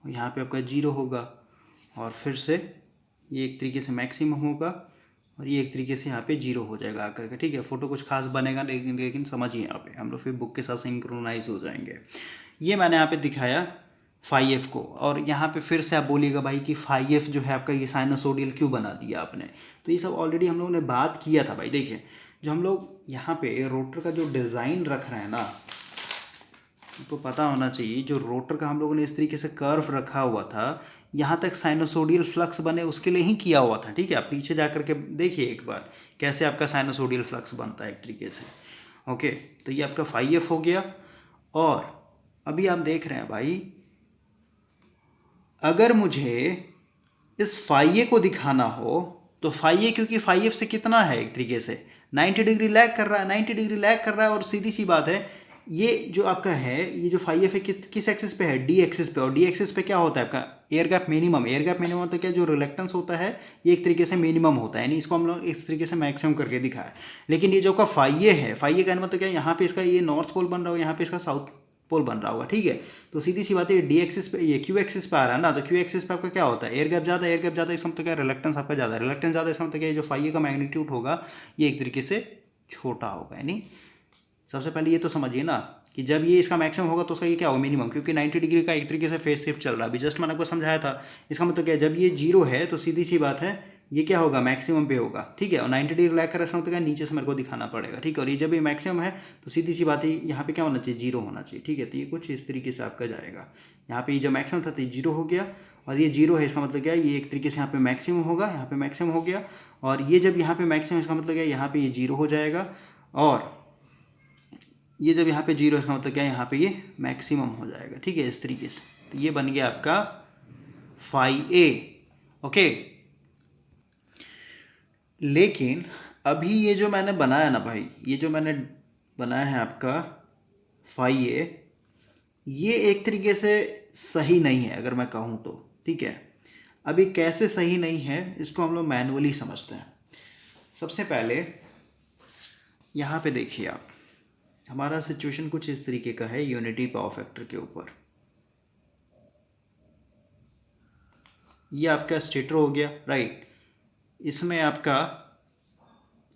और यहाँ पे आपका जीरो होगा, और फिर से ये एक तरीके से मैक्सिमम होगा, और ये एक तरीके से यहाँ पे जीरो हो जाएगा आकर के, ठीक है। फोटो कुछ खास बनेगा लेकिन समझिए यहाँ पे हम लोग फिर बुक के साथ सिंक्रोनाइज हो जाएंगे। ये मैंने यहाँ पे दिखाया फाई एफ को, और यहाँ पे फिर से आप बोलिएगा भाई कि फाई एफ जो है आपका ये साइनोसोडियल क्यों बना दिया आपने। तो ये सब ऑलरेडी हम लोगों ने बात किया था भाई। देखिए जो हम लोग यहाँ पे रोटर का जो डिज़ाइन रख रहे हैं ना, तो पता होना चाहिए जो रोटर का हम लोगों ने इस तरीके से कर्व रखा हुआ था, यहाँ तक साइनोसोडियल फ्लक्स बने उसके लिए ही किया हुआ था, ठीक है। आप पीछे जा कर के देखिए एक बार कैसे आपका साइनोसोडियल फ्लक्स बनता है एक तरीके से, ओके। तो ये आपका फाई एफ हो गया। और अभी आप देख रहे हैं भाई, अगर मुझे इस फाई ए को दिखाना हो तो फाई ए क्योंकि फाई एफ से कितना है एक तरीके से 90 डिग्री लैग कर रहा है, 90 डिग्री लैग कर रहा है, और सीधी सी बात है ये जो आपका है ये जो फाई एफ है किस एक्सिस पे है, डी एक्सिस पे, और डी एक्सिस पे क्या होता है आपका air gap minimum. Air gap minimum तो क्या जो रिलेक्टेंस होता है ये एक तरीके से मिनिमम होता है, यानी इसको हम लोग इस तरीके से मैक्सिमम करके दिखाया। लेकिन ये जो आपका फाई ए है, फाई ए का मतलब क्या, यहाँ पे इसका ये नॉर्थ पोल बन रहा होगा, यहाँ पे इसका साउथ पोल बन रहा होगा, ठीक है। तो सीधी सी बात है डी एक्सिस पे ये क्यू एक्सिस पे आ रहा है ना, तो क्यू एक्सिस पे आपका क्या होता है एयर गैप ज़्यादा, एयर गैप ज़्यादा इसका मतलब क्या रिलेक्टेंस आपका ज़्यादा, रिलेक्टेंस ज़्यादा इसका मतलब क्या जो फाई ए का मैग्नीट्यूड होगा ये एक तरीके से छोटा होगा। यानी सबसे पहले ये तो समझिए ना कि जब ये इसका मैक्सिमम होगा तो उसका ये क्या होगा मिनिमम, क्योंकि 90 डिग्री का एक तरीके से फेज शिफ्ट चल रहा है। अभी जस्ट मैंने आपको समझाया था, इसका मतलब क्या है जब ये जीरो है तो सीधी सी बात है ये क्या होगा मैक्सिमम पे होगा, ठीक है। और 90 डिग्री लैग कर रहा है तो क्या नीचे से मेरे को दिखाना पड़ेगा, ठीक है। और ये जब ये मैक्सिमम है तो सीधी सी बात है यहाँ पे क्या होना चाहिए, जीरो होना चाहिए, ठीक है। तो ये कुछ इस तरीके से आपका जाएगा, यहाँ पे ये जब मैक्सिमम था तो ये जीरो हो गया, और ये जीरो है इसका मतलब क्या है ये एक तरीके से यहाँ पे मैक्सिमम होगा, यहाँ पे मैक्सिमम हो गया, और ये जब यहाँ पे मैक्सिमम इसका मतलब क्या है यहाँ पे ये जीरो हो जाएगा, और ये जब यहाँ पे जीरो इसका मतलब क्या है यहाँ पे ये मैक्सिमम हो जाएगा, ठीक है, इस तरीके से। तो ये बन गया आपका फाई ए, ओके। लेकिन अभी ये जो मैंने बनाया ना भाई, ये जो मैंने बनाया है आपका फाई ए, ये एक तरीके से सही नहीं है अगर मैं कहूँ तो, ठीक है। अभी कैसे सही नहीं है इसको हम लोग मैनुअली समझते हैं। सबसे पहले यहाँ पे देखिए आप, हमारा सिचुएशन कुछ इस तरीके का है यूनिटी पावर फैक्टर के ऊपर। ये आपका स्टेटर हो गया, राइट। इसमें आपका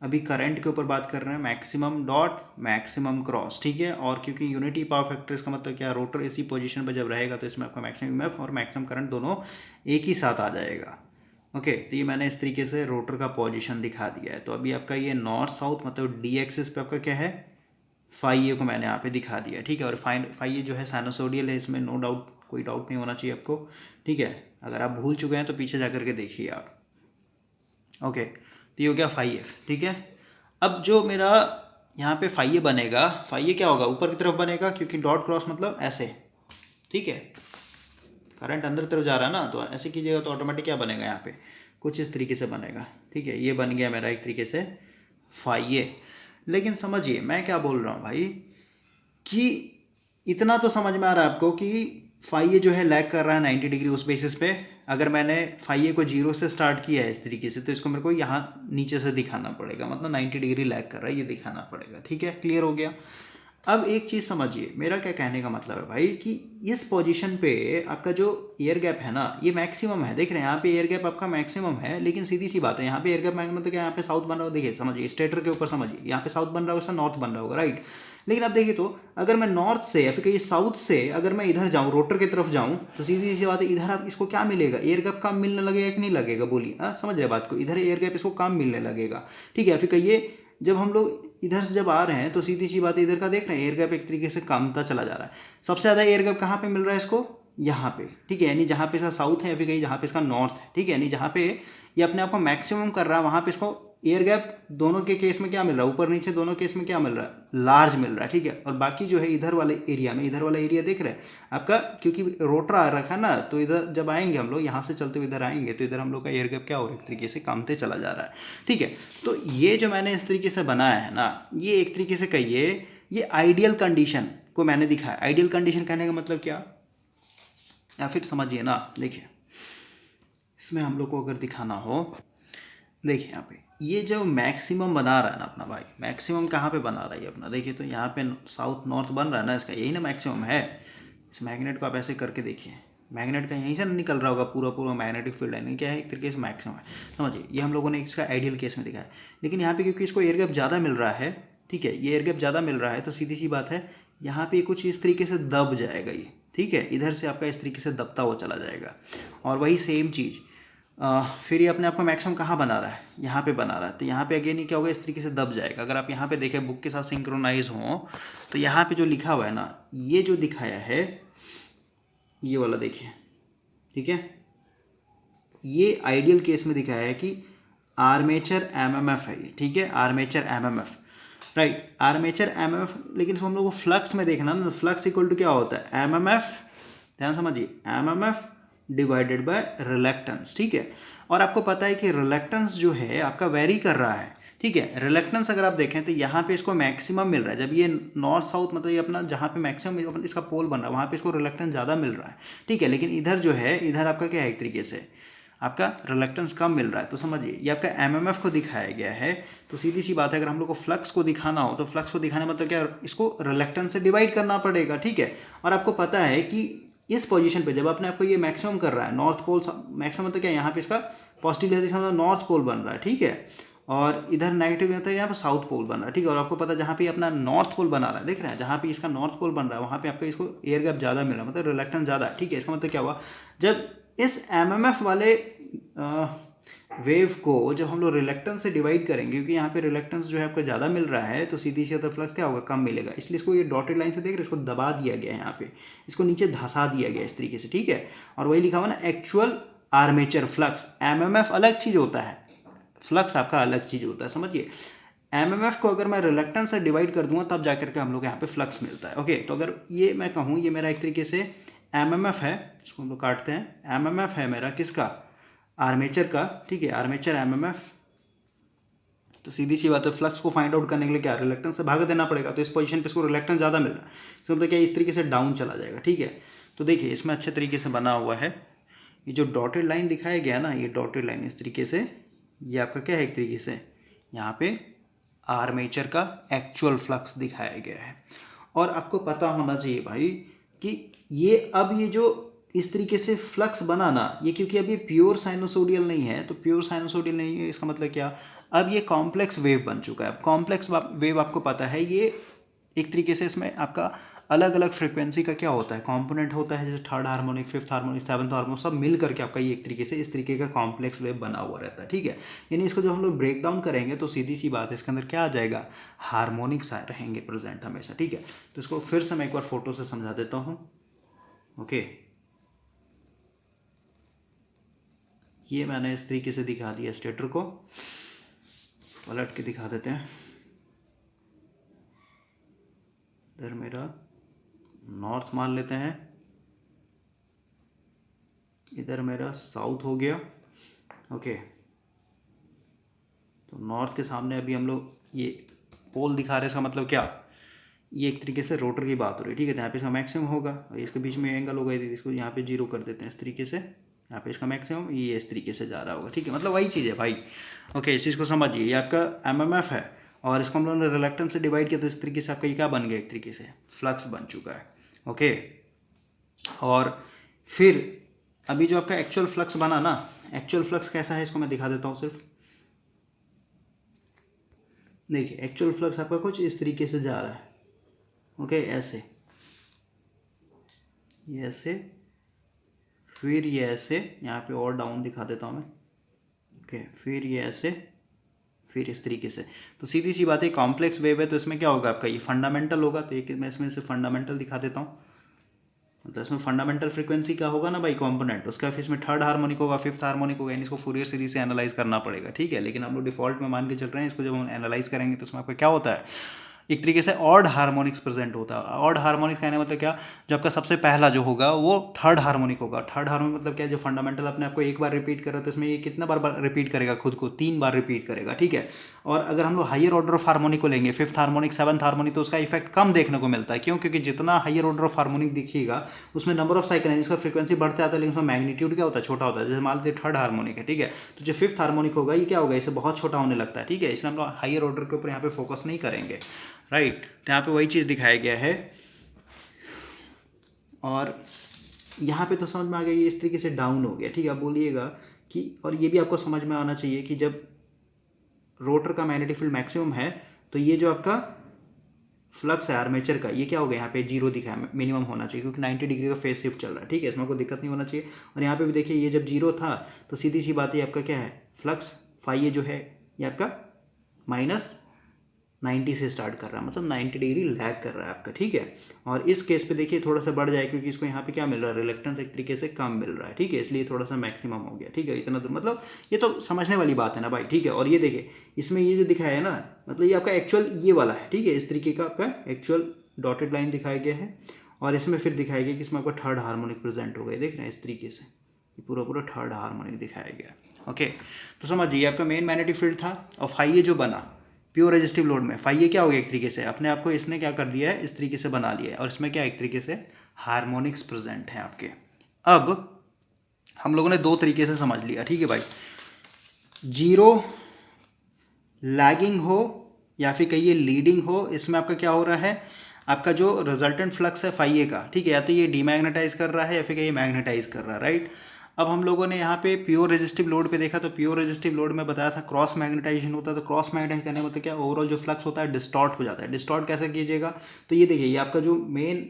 अभी करंट के ऊपर बात कर रहे हैं मैक्सिमम डॉट मैक्सिमम क्रॉस, ठीक है। और क्योंकि यूनिटी पावर फैक्टर इसका मतलब क्या रोटर इसी पोजीशन पर जब रहेगा तो इसमें आपका मैक्सिमम ईएमएफ और मैक्सिमम करंट दोनों एक ही साथ आ जाएगा, ओके। तो ये मैंने इस तरीके से रोटर का पोजीशन दिखा दिया है। तो अभी आपका ये नॉर्थ साउथ मतलब डी एक्सिस पे आपका क्या है फाई ए को मैंने यहाँ पे दिखा दिया, ठीक है। और फाई ए जो है साइनोसोडियल है, इसमें नो डाउट कोई डाउट नहीं होना चाहिए आपको, ठीक है। अगर आप भूल चुके हैं तो पीछे जा करके देखिए आप, ओके। तो ये हो गया फाई एफ, ठीक है। अब जो मेरा यहाँ पे फाई ए बनेगा, फाई ए क्या होगा ऊपर की तरफ बनेगा क्योंकि डॉट क्रॉस मतलब ऐसे, ठीक है। करंट अंदर तरफ जा रहा है ना, तो ऐसे कीजिएगा तो ऑटोमेटिक क्या बनेगा यहाँ पे कुछ इस तरीके से बनेगा, ठीक है। ये बन गया मेरा एक तरीके से फाई ए। लेकिन समझिए मैं क्या बोल रहा हूँ भाई कि इतना तो समझ में आ रहा है आपको कि फाई ए जो है लैग कर रहा है 90 डिग्री उस बेसिस पे। अगर मैंने फाई ए को जीरो से स्टार्ट किया है इस तरीके से तो इसको मेरे को यहाँ नीचे से दिखाना पड़ेगा, मतलब 90 डिग्री लैग कर रहा है ये दिखाना पड़ेगा, ठीक है। क्लियर हो गया। अब एक चीज़ समझिए, मेरा क्या कहने का मतलब है भाई कि इस पोजीशन पे आपका जो एयर गैप है ना ये मैक्सिमम है, देख रहे हैं यहाँ पे एयर गैप आपका मैक्सिमम है। लेकिन सीधी सी बात है यहाँ पे एयर गैप मैक्सिमम तो क्या यहाँ पे साउथ बन रहा हो, देखिए समझिए स्टेटर के ऊपर समझिए यहाँ पे साउथ बन रहा होगा नॉर्थ बन रहा होगा, राइट। लेकिन अब देखिए तो अगर मैं नॉर्थ से या फिर कहीं साउथ से अगर मैं इधर जाऊँ रोटर की तरफ जाऊँ तो सीधी सी बात है इधर आप इसको क्या मिलेगा एयर गैप कम मिलने लगेगा कि नहीं लगेगा, बोलिए। हाँ समझ रहे बात को, इधर एयर गैप इसको कम मिलने लगेगा, ठीक है। फिर कहिए जब हम लोग इधर से जब आ रहे हैं तो सीधी सी बात है इधर का देख रहे हैं एयर गैप एक तरीके से कमता चला जा रहा है। सबसे ज़्यादा एयर गैप कहाँ पे मिल रहा है इसको, यहाँ पे, ठीक है, यानी जहाँ पे इसका साउथ है या फिर कहीं जहाँ पे इसका नॉर्थ है, ठीक है, यानी जहाँ पे ये अपने आप को मैक्सिमम कर रहा है वहाँ पे इसको एयर गैप दोनों के केस में क्या मिल रहा है, ऊपर नीचे दोनों केस में क्या मिल रहा है, लार्ज मिल रहा है, ठीक है। और बाकी जो है इधर वाले एरिया में, इधर वाला एरिया देख रहे हैं आपका, क्योंकि रोटर आ रखा है ना, तो इधर जब आएंगे हम लोग यहाँ से चलते हुए इधर आएंगे तो इधर हम लोग का एयर गैप क्या हो रहा है, एक तरीके से कमते चला जा रहा है, ठीक है। तो ये जो मैंने इस तरीके से बनाया है ना, ये एक तरीके से कहिए ये आइडियल कंडीशन को मैंने दिखाया। आइडियल कंडीशन कहने का मतलब क्या, या फिर समझिए ना, देखिए इसमें हम लोग को अगर दिखाना हो, देखिए यहाँ पे ये जो मैक्सिमम बना रहा है ना अपना भाई, मैक्सिमम कहाँ पे बना रहा है अपना, देखिए तो यहाँ पे साउथ नॉर्थ बन रहा है ना इसका, यही ना मैक्सिमम है। इस मैग्नेट को आप ऐसे करके देखिए, मैग्नेट का यहीं से निकल रहा होगा पूरा पूरा मैग्नेटिक फील्ड लाइन, क्या है एक तरीके से मैक्सिमम है, समझिए। ये हम लोगों ने इसका आइडियल केस में दिखाया, लेकिन यहाँ पे क्योंकि इसको एयर गैप ज़्यादा मिल रहा है, ठीक है, ये एयर गैप ज़्यादा मिल रहा है, तो सीधी सी बात है यहाँ पे कुछ इस तरीके से दब जाएगा ये, ठीक है, इधर से आपका इस तरीके से दबता हुआ चला जाएगा। और वही सेम चीज़ फिर ये अपने आप को मैक्सिमम कहाँ बना रहा है, यहाँ पे बना रहा है, तो यहाँ पे अगेन ये क्या होगा, इस तरीके से दब जाएगा। अगर आप यहाँ पे देखें बुक के साथ सिंक्रोनाइज हो, तो यहाँ पे जो लिखा हुआ है ना, ये जो दिखाया है ये वाला देखिए, ठीक है, ये आइडियल केस में दिखाया है कि आर्मेचर एमएमएफ है ये, ठीक है, armature MMF, right, armature MMF. लेकिन इसको हम लोग को फ्लक्स में देखना ना, फ्लक्स इक्वल टू क्या होता है, एमएमएफ, ध्यान समझिए, एमएमएफ डिवाइडेड बाय रिलक्टेंस, ठीक है। और आपको पता है कि रिलक्टेंस जो है आपका वेरी कर रहा है, ठीक है। रिलक्टेंस अगर आप देखें तो यहाँ पे इसको मैक्सिमम मिल रहा है, जब ये नॉर्थ साउथ मतलब ये अपना जहाँ पे मैक्सिमम इसका पोल बन रहा है वहाँ पे इसको रिलक्टेंस ज़्यादा मिल रहा है, ठीक है। लेकिन इधर जो है, इधर आपका क्या है, एक तरीके से आपका रिलक्टेंस कम मिल रहा है। तो समझिए ये आपका एमएमएफ को दिखाया गया है, तो सीधी सी बात है अगर हम लोग को फ्लक्स को दिखाना हो तो फ्लक्स को दिखाने मतलब क्या, इसको रिलक्टेंस से डिवाइड करना पड़ेगा, ठीक है। और आपको पता है कि इस पोजीशन पे जब अपने आपको ये मैक्सिमम कर रहा है, नॉर्थ पोल मैक्सिमम मतलब क्या, यहाँ पे इसका पॉजिटिव मतलब नॉर्थ पोल बन रहा है, ठीक है, और इधर नेगेटिव मतलब यहाँ पे साउथ पोल बन रहा है, ठीक है। और आपको पता है जहाँ पे अपना नॉर्थ पोल बना रहा है, देख रहे हैं, जहाँ पे इसका नॉर्थ पोल बन रहा है वहाँ पे आपको इसको एयर गैप ज़्यादा मिल रहा है, मतलब रिलक्टेंस ज़्यादा है, ठीक है। इसका मतलब क्या हुआ, जब इस एमएमएफ वाले वेव को जब हम लोग रिलक्टेंस से डिवाइड करेंगे, क्योंकि यहाँ पे रिलक्टेंस जो है आपको ज़्यादा मिल रहा है, तो सीधी सी फ्लक्स क्या होगा, कम मिलेगा। इसलिए इसको ये डॉटेड लाइन से देख रहे हैं, इसको दबा दिया गया है, यहाँ पे इसको नीचे धंसा दिया गया इस तरीके से, ठीक है। और वही लिखा हुआ ना एक्चुअल आर्मेचर फ्लक्स, एमएमएफ अलग चीज़ होता है, फ्लक्स आपका अलग चीज़ होता है, समझिए। एमएमएफ को अगर मैं रिलक्टेंस से डिवाइड कर दूंगा तब जाकर के हम लोग यहाँ पे फ्लक्स मिलता है, ओके। तो अगर ये मैं कहूँ ये मेरा एक तरीके से एमएमएफ है, इसको हम लोग काटते हैं, एमएमएफ है मेरा किसका, आर्मेचर का, ठीक है, आर्मेचर एमएमएफ। तो सीधी सी बात है फ्लक्स को फाइंड आउट करने के लिए क्या, रिलक्टेंस से भाग देना पड़ेगा, तो इस पोजीशन पे इसको रिलक्टेंस ज़्यादा मिल रहा है, इसका मतलब क्या, इस तरीके से डाउन चला जाएगा, ठीक है। तो देखिए इसमें अच्छे तरीके से बना हुआ है, ये जो डॉटेड लाइन दिखाया गया ना, ये डॉटेड लाइन इस तरीके से, ये आपका क्या है, एक तरीके से यहाँ पे आर्मेचर का एक्चुअल फ्लक्स दिखाया गया है। और आपको पता होना चाहिए भाई कि ये अब ये जो इस तरीके से फ्लक्स बनाना, ये क्योंकि अब ये प्योर साइनोसोडियल नहीं है, तो प्योर साइनोसोडियल नहीं है इसका मतलब क्या, अब ये कॉम्प्लेक्स वेव बन चुका है। अब कॉम्प्लेक्स वेव आपको पता है ये एक तरीके से इसमें आपका अलग अलग फ्रिक्वेंसी का क्या होता है, कंपोनेंट होता है, जैसे third harmonic, fifth harmonic, seventh harmonic, सब मिल करके आपका ये एक तरीके से इस तरीके का कॉम्प्लेक्स वेव बना हुआ रहता है, ठीक है। यानी इसको जो हम लोग ब्रेक डाउन करेंगे तो सीधी सी बात है इसके अंदर क्या आ जाएगा, हार्मोनिक्स रहेंगे प्रेजेंट हमेशा, ठीक है। तो इसको फिर से मैं एक बार फोटो से समझा देता हूँ, ओके। ये मैंने इस तरीके से दिखा दिया, स्टेटर को पलट के दिखा देते हैं। इधर मेरा नॉर्थ मान लेते हैं, इधर मेरा साउथ हो गया, ओके। तो नॉर्थ के सामने अभी हम लोग ये पोल दिखा रहे हैं, इसका मतलब क्या, ये एक तरीके से रोटर की बात हो रही है, ठीक है। तो यहाँ पे इसका मैक्सिमम होगा और इसके बीच में एंगल होगा, इसको यहाँ पे जीरो कर देते हैं इस तरीके से, यहाँ पे इसका मैक्सिमम ये इस तरीके से जा रहा होगा, ठीक है। मतलब वही चीज़ है भाई, ओके। इस चीज़ को समझिए, ये आपका एमएमएफ है और इसको हम लोगों ने रिलक्टेंस से डिवाइड किया, तो इस तरीके से आपका ये क्या बन गया, एक तरीके से फ्लक्स बन चुका है, ओके। और फिर अभी जो आपका एक्चुअल फ्लक्स बना ना, एक्चुअल फ्लक्स कैसा है इसको मैं दिखा देता हूँ सिर्फ, देखिए एक्चुअल फ्लक्स आपका कुछ इस तरीके से जा रहा है, ओके, ऐसे, ये ऐसे, फिर ये ऐसे, यहाँ पे और डाउन दिखा देता हूँ मैं, ओके, फिर ये ऐसे, फिर इस तरीके से। तो सीधी सी बात है कॉम्प्लेक्स वेव है, तो इसमें क्या होगा आपका, ये फंडामेंटल होगा, तो एक मैं इसमें से फंडामेंटल दिखा देता हूँ, मतलब इसमें फंडामेंटल फ्रीक्वेंसी क्या होगा ना भाई, कॉम्पोनेंट उसका, फिर इसमें थर्ड हार्मोनिक होगा, फिफ्थ हार्मोनिक होगा, यानी इसको फूरियर सीरीज से एनालाइज करना पड़ेगा, ठीक है। लेकिन हम लोग डिफॉल्ट में मान के चल रहे हैं, इसको जब हम एनालाइज करेंगे तो उसमें आपका क्या होता है, एक तरीके से ऑड हार्मोनिक्स प्रेजेंट होता है। ऑड हार्मोनिक्स कहने मतलब क्या, जो आपका सबसे पहला जो होगा वो थर्ड हार्मोनिक होगा। थर्ड हार्मोनिक मतलब क्या, जो फंडामेंटल अपने आपको एक बार रिपीट कर रहा था, इसमें ये कितना बार रिपीट करेगा खुद को, 3 बार रिपीट करेगा, ठीक है। और अगर हम लोग हायर ऑर्डर ऑफ हार्मोनिक को लेंगे, फिफ्थ हार्मोनिक, सेवंथ हार्मोनिक, तो उसका इफेक्ट कम देखने को मिलता है। क्यों? क्योंकि जितना हायर ऑर्डर ऑफ हार्मोनिक दिखेगा उसमें नंबर ऑफ साइकिल, इसका फ्रीक्वेंसी बढ़ते आता है, लेकिन उसमें मैग्नीट्यूड क्या होता है, छोटा होता है। जैसे मान लीजिए थर्ड हार्मोनिक है, ठीक है, तो जो फिफ्थ हार्मोनिक होगा ये क्या होगा, इसे बहुत छोटा होने लगता है, ठीक है। इसलिए हम लोग हायर ऑर्डर के ऊपर यहाँ पे फोकस नहीं करेंगे, राइट। तो यहाँ पे वही चीज़ दिखाया गया है। और यहाँ पे तो समझ में आ गया, ये इस तरीके से डाउन हो गया, ठीक है। आप बोलिएगा कि, और ये भी आपको समझ में आना चाहिए कि जब रोटर का मैग्नेटिक फील्ड मैक्सिमम है तो ये जो आपका फ्लक्स है आर्मेचर का, ये क्या हो गया, यहाँ पे जीरो दिखा है, मिनिमम होना चाहिए, क्योंकि 90 डिग्री का फेज शिफ्ट चल रहा है, ठीक है। इसमें कोई दिक्कत नहीं होना चाहिए। और यहाँ पे भी देखिए, ये जब जीरो था तो सीधी सी बात है, आपका क्या है, फ्लक्स फाई ये जो है ये आपका -90 से स्टार्ट कर रहा है, मतलब 90 डिग्री लैग कर रहा है आपका, ठीक है। और इस केस पे देखिए थोड़ा सा बढ़ जाए, क्योंकि इसको यहाँ पे क्या मिल रहा है, रिलेक्टेंस एक तरीके से कम मिल रहा है, ठीक है, इसलिए थोड़ा सा मैक्सिमम हो गया, ठीक है। इतना दूर, मतलब ये तो समझने वाली बात है ना भाई, ठीक है। और ये देखिए इसमें ये जो दिखाया है ना, मतलब ये आपका एक्चुअल ये वाला है, ठीक है, इस तरीके का आपका एक्चुअल डॉटेड लाइन दिखाया गया है। और इसमें फिर दिखाया गया कि इसमें आपका थर्ड हार्मोनिक प्रेजेंट हो गया, देख रहे हैं इस तरीके से, ये पूरा पूरा थर्ड हार्मोनिक दिखाया गया, ओके। तो समझिए आपका मेन मैग्नेटिक फील्ड था, और फाई ये जो बना प्योर रेजिस्टिव लोड में, फाई ये क्या हो गया, एक तरीके से अपने आप को इसने क्या कर दिया है, इस तरीके से बना लिया है। और इसमें क्या एक तरीके से हार्मोनिक्स प्रेजेंट है आपके। अब हम लोगों ने दो तरीके से समझ लिया, ठीक है भाई, जीरो लैगिंग हो या फिर कहिए लीडिंग हो, इसमें आपका क्या हो रहा है, आपका जो रिजल्टेंट फ्लक्स है फाई ए का, ठीक है, या तो ये डीमैग्नेटाइज कर रहा है या फिर कहीं मैग्नेटाइज कर रहा है, राइट। अब हम लोगों ने यहाँ पे प्योर रेजिस्टिव लोड पे देखा, तो प्योर रेजिस्टिव लोड में बताया था क्रॉस मैग्नेटाइजेशन होता है। तो क्रॉस मैग्नेटाइज करने में मतलब क्या, ओवरऑल जो फ्लक्स होता है डिस्टॉर्ट हो जाता है। डिस्टॉर्ट कैसे कीजिएगा, तो ये देखिए, ये आपका जो मेन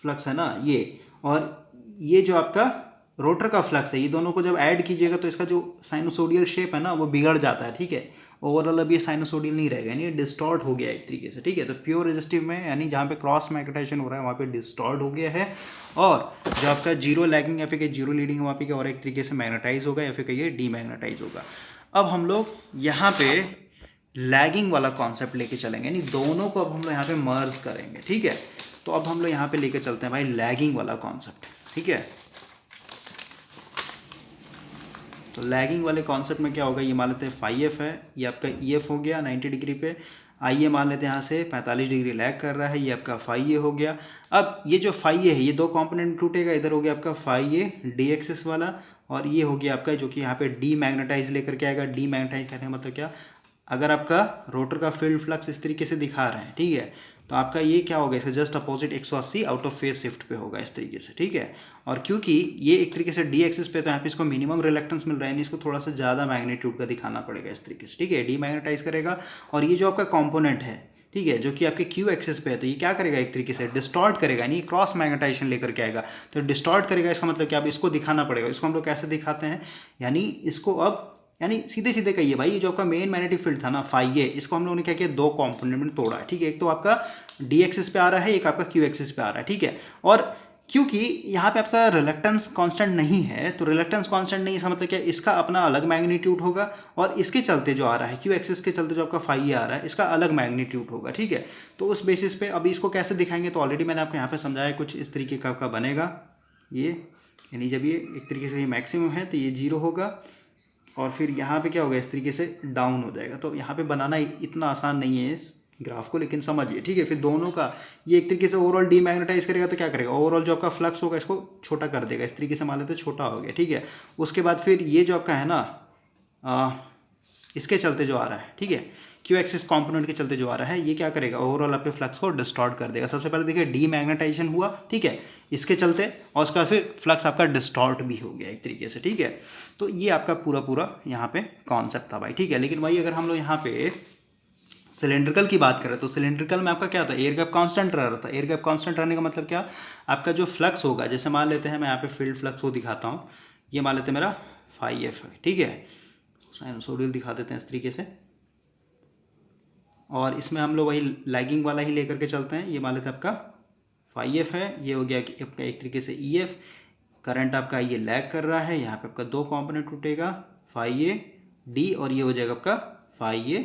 फ्लक्स है ना ये, और ये जो आपका रोटर का फ्लक्स है, ये दोनों को जब ऐड कीजिएगा तो इसका जो साइनोसोडियल शेप है ना वो बिगड़ जाता है, ठीक है। ओवरऑल अब ये साइनोसोडियल नहीं रहेगा, यानी डिस्टॉर्ट हो गया एक तरीके से, ठीक है। तो प्योर रेजिस्टिव में यानी जहाँ पे क्रॉस मैग्नेटाइजेशन हो रहा है वहाँ पे डिस्टॉर्ट हो गया है, और जो आपका जीरो लैगिंग या फिर जीरो लीडिंग वहाँ पे क्या हो रहा है, एक तरीके से मैग्नेटाइज होगा या फिर कहिए डीमैग्नेटाइज होगा। अब हम लोग यहाँ पे लैगिंग वाला कॉन्सेप्ट लेके चलेंगे, यानी दोनों को अब हम लोग यहाँ पे मर्ज करेंगे, ठीक है। तो अब हम लोग यहाँ पे लेके चलते हैं भाई लैगिंग वाला कॉन्सेप्ट, ठीक है। तो लैगिंग वाले कॉन्सेप्ट में क्या होगा, ये मान लेते हैं फाई एफ है, ये आपका ई एफ हो गया 90 डिग्री पे, आइए मान लेते हैं यहाँ से 45 डिग्री लैग कर रहा है, ये आपका फाई ए हो गया। अब ये जो फाई ए है ये दो कंपोनेंट टूटेगा, इधर हो गया आपका फाई ए डी एक्सिस वाला, और ये हो गया आपका जो कि यहाँ पे डी मैग्नेटाइज लेकर के आएगा। डी मैग्नेटाइज करने का मतलब क्या, अगर आपका रोटर का फील्ड फ्लक्स इस तरीके से दिखा रहे हैं, ठीक है, तो आपका ये क्या होगा, इसका just opposite 180 out of phase shift पे होगा इस तरीके से, ठीक है। और क्योंकि ये एक तरीके से डी एक्सिस पे, तो यहाँ पे इसको मिनिमम रिलेक्टेंस मिल रहा है, इसको थोड़ा सा ज़्यादा मैग्नीट्यूड का दिखाना पड़ेगा इस तरीके से, ठीक है, डी मैग्नेटाइज करेगा। और ये जो आपका कॉम्पोनेंट है, ठीक है, जो कि आपके क्यू एक्सिस पे है, तो ये क्या करेगा, एक तरीके से डिस्टॉर्ट करेगा, यानी क्रॉस मैग्नेटाइजेशन लेकर के आएगा। तो डिस्टॉर्ट करेगा इसका मतलब क्या, अब इसको दिखाना पड़ेगा। इसको हम लोग कैसे दिखाते हैं, यानी इसको अब, यानी सीधे सीधे कहिए भाई, ये जो आपका मेन मैग्नेटिक फील्ड था ना फाई ए, इसको हम लोगों ने क्या किया, दो कंपोनेंट में तोड़ा है, ठीक है। एक तो आपका डी एक्सिस पे आ रहा है, एक आपका क्यू एक्सिस पे आ रहा है, ठीक है। और क्योंकि यहाँ पे आपका रिलक्टेंस कांस्टेंट नहीं है, तो रिलक्टेंस कांस्टेंट नहीं, इसका मतलब क्या, इसका अपना अलग मैग्नीट्यूड होगा, और इसके चलते जो आ रहा है क्यू एक्सिस के चलते जो आपका फाई ए आ रहा है, इसका अलग मैग्नीट्यूड होगा, ठीक है। तो उस बेसिस पे अभी इसको कैसे दिखाएंगे, तो ऑलरेडी मैंने आपको यहाँ पे समझाया, कुछ इस तरीके का आपका बनेगा ये, यानी जब ये एक तरीके से ये मैक्सिमम है तो ये जीरो होगा, और फिर यहाँ पे क्या होगा, इस तरीके से डाउन हो जाएगा। तो यहाँ पे बनाना इतना आसान नहीं है इस ग्राफ को, लेकिन समझिए, ठीक है। फिर दोनों का ये एक तरीके से ओवरऑल डीमैग्नेटाइज करेगा, तो क्या करेगा, ओवरऑल जो आपका फ्लक्स होगा इसको छोटा कर देगा, इस तरीके से मान लेते छोटा हो गया, ठीक है। उसके बाद फिर ये जो आपका है ना इसके चलते जो आ रहा है, ठीक है, क्यू एक्सिस कंपोनेंट के चलते जो आ रहा है, ये क्या करेगा, ओवरऑल आपके फ्लक्स को डिस्टॉर्ट कर देगा। सबसे पहले देखिए डीमैग्नेटाइजेशन हुआ, ठीक है, इसके चलते, और उसका फिर फ्लक्स आपका डिस्टॉर्ट भी हो गया एक तरीके से, ठीक है। तो ये आपका पूरा पूरा यहाँ पे कॉन्सेप्ट था भाई, ठीक है। लेकिन भाई अगर हम लोग यहाँ पे सिलेंड्रिकल की बात करें, तो सिलेंड्रिकल में आपका क्या था, एयर गैप कांस्टेंट रह रहा था। एयर गैप कांस्टेंट रहने का मतलब क्या, आपका जो फ्लक्स होगा, जैसे मान लेते हैं मैं यहाँ पे फील्ड फ्लक्स को दिखाता हूँ, ये मान लेते हैं मेरा फाई एफ है, ठीक है, साइनोसोडियल दिखा देते हैं इस तरीके से, और इसमें हम लोग वही लैगिंग वाला ही लेकर के चलते हैं, ये मान लेते हैं आपका फाई एफ है, ये हो गया कि आपका एक तरीके से ई एफ। करंट आपका ये लैग कर रहा है, यहाँ पे आपका दो कंपोनेंट टूटेगा, फाई ए डी और ये हो जाएगा आपका फाई ए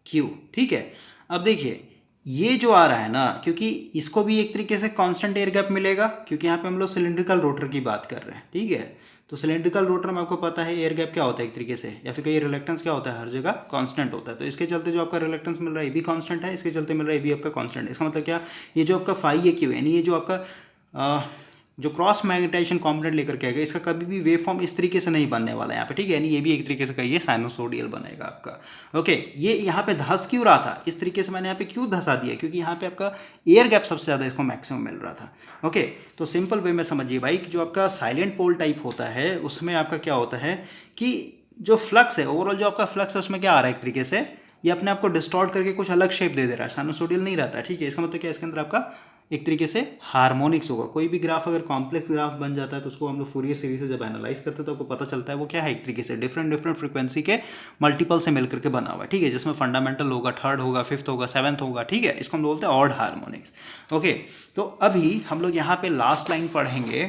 क्यू। ठीक है, अब देखिए ये जो आ रहा है ना, क्योंकि इसको भी एक तरीके से कांस्टेंट एयर गैप मिलेगा, क्योंकि यहाँ पे हम लोग सिलेंड्रिकल रोटर की बात कर रहे हैं। ठीक है, तो सिलेंड्रिकल रोटर में आपको पता है एयर गैप क्या होता है एक तरीके से, या फिर कहीं रिलेक्टेंस क्या होता है, हर जगह कांस्टेंट होता है। तो इसके चलते जो आपका रिलेक्टेंस मिल रहा है ये भी कांस्टेंट है, इसके चलते मिल रहा है ये भी आपका कांस्टेंट है। इसका मतलब क्या, ये जो आपका फाई ए क्यू यानी ये जो आपका जो क्रॉस मैग्नेटाइजेशन कॉम्पोनेंट लेकर के आएगा, इसका कभी भी वेव फॉर्म इस तरीके से नहीं बनने वाला है यहाँ पे। ठीक है, यानी ये भी एक तरीके से कहिए साइनोसोडियल बनेगा आपका। ओके, ये यहाँ पे धस क्यों रहा था, इस तरीके से मैंने यहाँ पे क्यों धसा दिया, क्योंकि यहाँ पे आपका एयर गैप सबसे ज़्यादा इसको मैक्सिमम मिल रहा था। ओके, तो सिंपल वे में समझिए भाई कि जो आपका साइलेंट पोल टाइप होता है उसमें आपका क्या होता है कि जो फ्लक्स है, ओवरऑल जो आपका फ्लक्स है उसमें क्या आ रहा है एक तरीके से, ये अपने आप को डिस्टॉर्ट करके कुछ अलग शेप दे रहा है, साइनोसोडियल नहीं रहता है। ठीक है, इसका मतलब क्या, इसके अंदर आपका एक तरीके से हार्मोनिक्स होगा। कोई भी ग्राफ अगर कॉम्प्लेक्स ग्राफ बन जाता है तो उसको हम लोग फूरियर सीरीज से जब एनालाइज करते हैं तो आपको पता चलता है वो क्या है, एक तरीके से डिफरेंट फ्रीक्वेंसी के मल्टीपल से मिलकर के बना हुआ है। ठीक है, जिसमें फंडामेंटल होगा, थर्ड होगा, फिफ्थ होगा, सेवन्थ होगा। ठीक है, इसको हम बोलते हैं ऑड हार्मोनिक्स। ओके, तो अभी हम लोग यहाँ पे लास्ट लाइन पढ़ेंगे,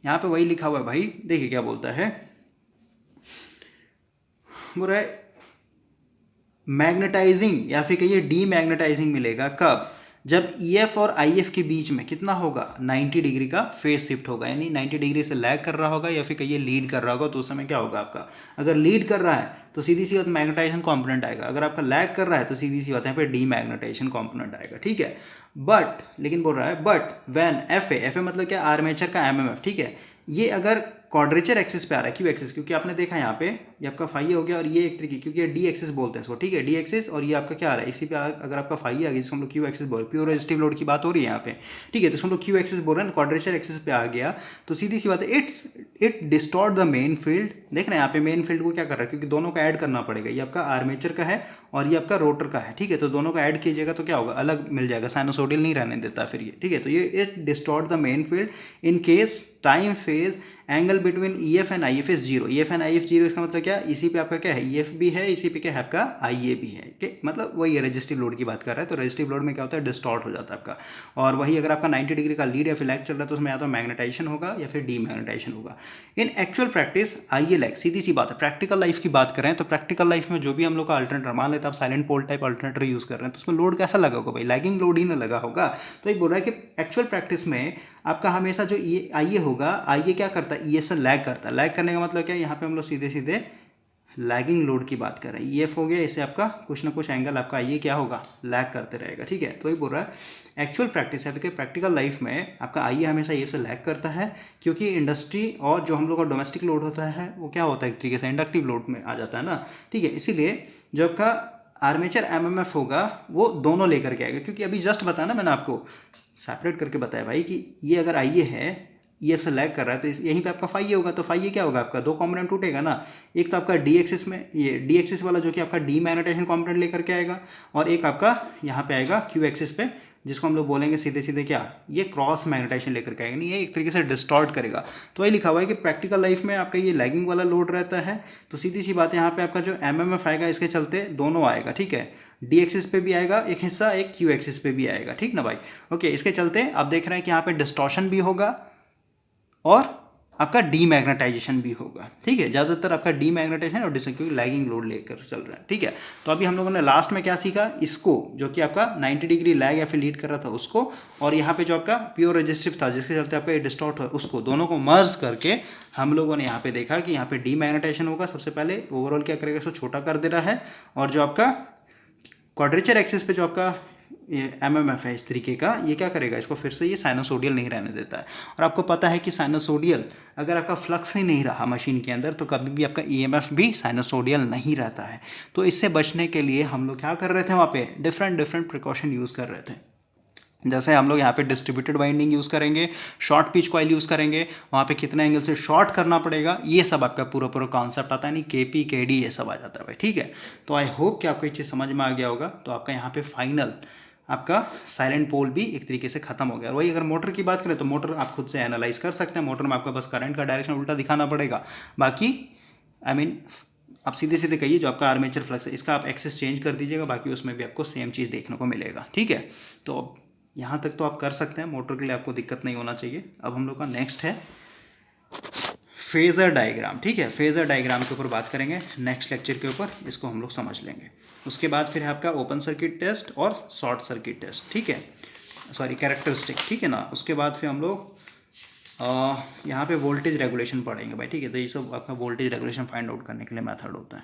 यहाँ पे वही लिखा हुआ है भाई, देखिए क्या बोलता है, बोल रहा है मैग्नेटाइजिंग या फिर कहिए डी मैग्नेटाइजिंग मिलेगा कब, जब EF और IF के बीच में कितना होगा, 90 डिग्री का फेस शिफ्ट होगा, यानी 90 डिग्री से लैग कर रहा होगा या फिर कहिए लीड कर रहा होगा। तो उस समय क्या होगा आपका, अगर लीड कर रहा है तो सीधी सी बात मैग्नेटाइजेशन कंपोनेंट आएगा, अगर आपका लैग कर रहा है तो सीधी सी बात यहाँ पे डी मैग्नेटाइजेशन कंपोनेंट आएगा। ठीक है, बट लेकिन बोल रहा है बट व्हेन एफ ए मतलब क्या, आर्मेचर का MMF। ठीक है, ये अगर क्वाड्रेचर एक्सिस पे आ रहा है, क्यू एक्सिस, क्योंकि आपने देखा यहाँ पे ये आपका फाई हो गया और ये एक तरीके, क्योंकि ये डी एक्सिस बोलते हैं इसको। ठीक है, डी एक्सिस और ये आपका क्या आ रहा है, इसी पे अगर आपका फाई आ गया जिसको हम लोग क्यू एक्सिस बोल रहे हैं, प्योर रेजिस्टिव लोड की बात हो रही है यहाँ पे। ठीक है, तो हम लोग क्यू एक्सिस बोल रहे हैं, क्वाड्रेचर एक्सिस पे आ गया तो सीधी सी बात है it distort the main field. देख रहे हैं यहाँ पे मेन फील्ड को क्या कर रहा है, क्योंकि दोनों का ऐड करना पड़ेगा, ये आपका आर्मेचर का है और ये आपका रोटर का है। ठीक है, तो दोनों का ऐड कीजिएगा तो क्या होगा, अलग मिल जाएगा, साइनोसोडियल नहीं रहने देता फिर ये। ठीक है, तो ये it distort the main field in case time phase angle between EF and IF is zero. EF and IF zero, इसका मतलब क्या, इसी पे आपका क्या है, EF भी है, इसी पे क्या है आपका IA भी है। ठीक, मतलब वही रेजिस्टिव लोड की बात कर रहा है, तो रेजिस्टिव लोड में क्या होता है, डिस्टॉर्ट हो जाता है आपका। और वही अगर आपका 90 डिग्री का लीड या फिर लैग चल रहा है तो उसमें या तो मैग्नेटाइजेशन होगा या फिर डीमैग्नेटाइजेशन होगा। In actual practice IA lag, सीधी सी बात है, प्रैक्टिकल लाइफ की बात करें तो प्रैक्टिकल लाइफ में जो भी हम लोग का अल्टरनेटर, मान लेते हैं आप साइलेंट पोल टाइप अल्टरनेटर यूज़ कर रहे हैं तो उसमें लोड कैसा लगा होगा भाई, लैगिंग लोड ही ना लगा होगा। तो ये बोल रहा है कि एक्चुअल प्रैक्टिस में आपका हमेशा जो IA होगा, IA क्या करता है, EF से लैग करता है। लैग करने का मतलब क्या है, यहाँ पे हम लोग सीधे सीधे लैगिंग लोड की बात कर रहे हैं। EF हो गया, इससे आपका कुछ ना कुछ एंगल आपका IA क्या होगा, लैग करते रहेगा। ठीक है, तो वही बोल रहा है एक्चुअल प्रैक्टिस है कि प्रैक्टिकल लाइफ में आपका IA हमेशा EF से लैग करता है, क्योंकि इंडस्ट्री और जो हम लोग का डोमेस्टिक लोड होता है वो क्या होता है, एक तरीके से इंडक्टिव लोड में आ जाता है ना। ठीक है, इसीलिए जो आपका आर्मेचर MMF होगा वो दोनों लेकर के आएगा, क्योंकि अभी जस्ट बताया ना मैंने आपको, सेपरेट करके बताया भाई कि ये अगर IA है, EF से लैग कर रहा है तो यहीं पे आपका फाई होगा, तो फाई क्या होगा आपका, दो कॉम्पोनेंट टूटेगा ना, एक तो आपका डी एक्सिस में, ये डी एक्सिस वाला जो कि आपका डी मैग्नेटाइजेशन कॉम्पोनेंट लेकर के आएगा, और एक आपका यहाँ पे आएगा क्यू एक्सिस पे, जिसको हम लोग बोलेंगे सीधे सीधे क्या, ये क्रॉस मैग्नेटाइजेशन लेकर के आएगा, नहीं ये एक तरीके से डिस्टॉर्ट करेगा। तो वही लिखा हुआ है कि प्रैक्टिकल लाइफ में आपका ये लैगिंग वाला लोड रहता है, तो सीधी सी बात है यहाँ पे आपका जो MMF आएगा इसके चलते दोनों आएगा। ठीक है, डी एक्सिस पे भी आएगा एक हिस्सा, एक क्यू एक्सिस पे भी आएगा। ठीक ना भाई, ओके, इसके चलते आप देख रहे हैं कि यहाँ पे डिस्टॉर्शन भी होगा और आपका डीमैग्नेटाइजेशन भी होगा। ठीक है, ज़्यादातर आपका डीमैग्नेटाइजेशन और क्योंकि लैगिंग लोड लेकर चल रहा है। ठीक है, तो अभी हम लोगों ने लास्ट में क्या सीखा, इसको जो कि आपका 90 डिग्री लैग या फिर लीड कर रहा था उसको, और यहाँ पे जो आपका प्योर रेजिस्टिव था जिसके चलते आपका ये डिस्टॉर्ट हुआ, उसको दोनों को मर्ज करके हम लोगों ने यहाँ पे देखा कि यहाँ पे डीमैग्नेटाइजेशन होगा। सबसे पहले ओवरऑल क्या करेगा, इसको छोटा कर दे रहा है, और जो आपका क्वाड्रेचर एक्सिस पे जो आपका ये MMF है इस तरीके का, ये क्या करेगा, इसको फिर से ये साइनोसोडियल नहीं रहने देता है। और आपको पता है कि साइनोसोडियल अगर आपका फ्लक्स ही नहीं रहा मशीन के अंदर तो कभी भी आपका EMF भी साइनोसोडियल नहीं रहता है। तो इससे बचने के लिए हम लोग क्या कर रहे थे, वहाँ पे डिफरेंट प्रिकॉशन यूज़ कर रहे थे। जैसे हम लोग यहाँ पे डिस्ट्रीब्यूटेड वाइंडिंग यूज़ करेंगे, शॉर्ट पिच कॉइल यूज़ करेंगे, वहाँ पे कितना एंगल से शॉर्ट करना पड़ेगा, ये सब आपका पूरा कॉन्सेप्ट आता है, नहीं KP KD ये सब आ जाता है भाई। ठीक है, तो आई होप कि आपको ये चीज़ समझ में आ गया होगा। तो आपका यहाँ पे फाइनल आपका साइलेंट पोल भी एक तरीके से खत्म हो गया। और वही अगर मोटर की बात करें तो मोटर आप खुद से एनालाइज कर सकते हैं, मोटर में आपको बस करंट का डायरेक्शन उल्टा दिखाना पड़ेगा, बाकी आप सीधे सीधे कहिए जो आपका आर्मेचर फ्लक्स है इसका आप एक्सिस चेंज कर दीजिएगा, बाकी उसमें भी आपको सेम चीज़ देखने को मिलेगा। ठीक है, तो यहाँ तक तो आप कर सकते हैं, मोटर के लिए आपको दिक्कत नहीं होना चाहिए। अब हम लोग का नेक्स्ट है फेज़र डायग्राम। ठीक है, फेज़र डायग्राम के ऊपर बात करेंगे नेक्स्ट लेक्चर के ऊपर, इसको हम लोग समझ लेंगे। उसके बाद फिर है आपका ओपन सर्किट टेस्ट और शॉर्ट सर्किट टेस्ट। ठीक है, सॉरी कैरेक्टरिस्टिक। ठीक है ना, उसके बाद फिर हम लोग यहाँ पे वोल्टेज रेगुलेशन पढ़ेंगे भाई। ठीक है, तो ये सब आपका वोल्टेज रेगुलेशन फाइंड आउट करने के लिए मेथड होता है।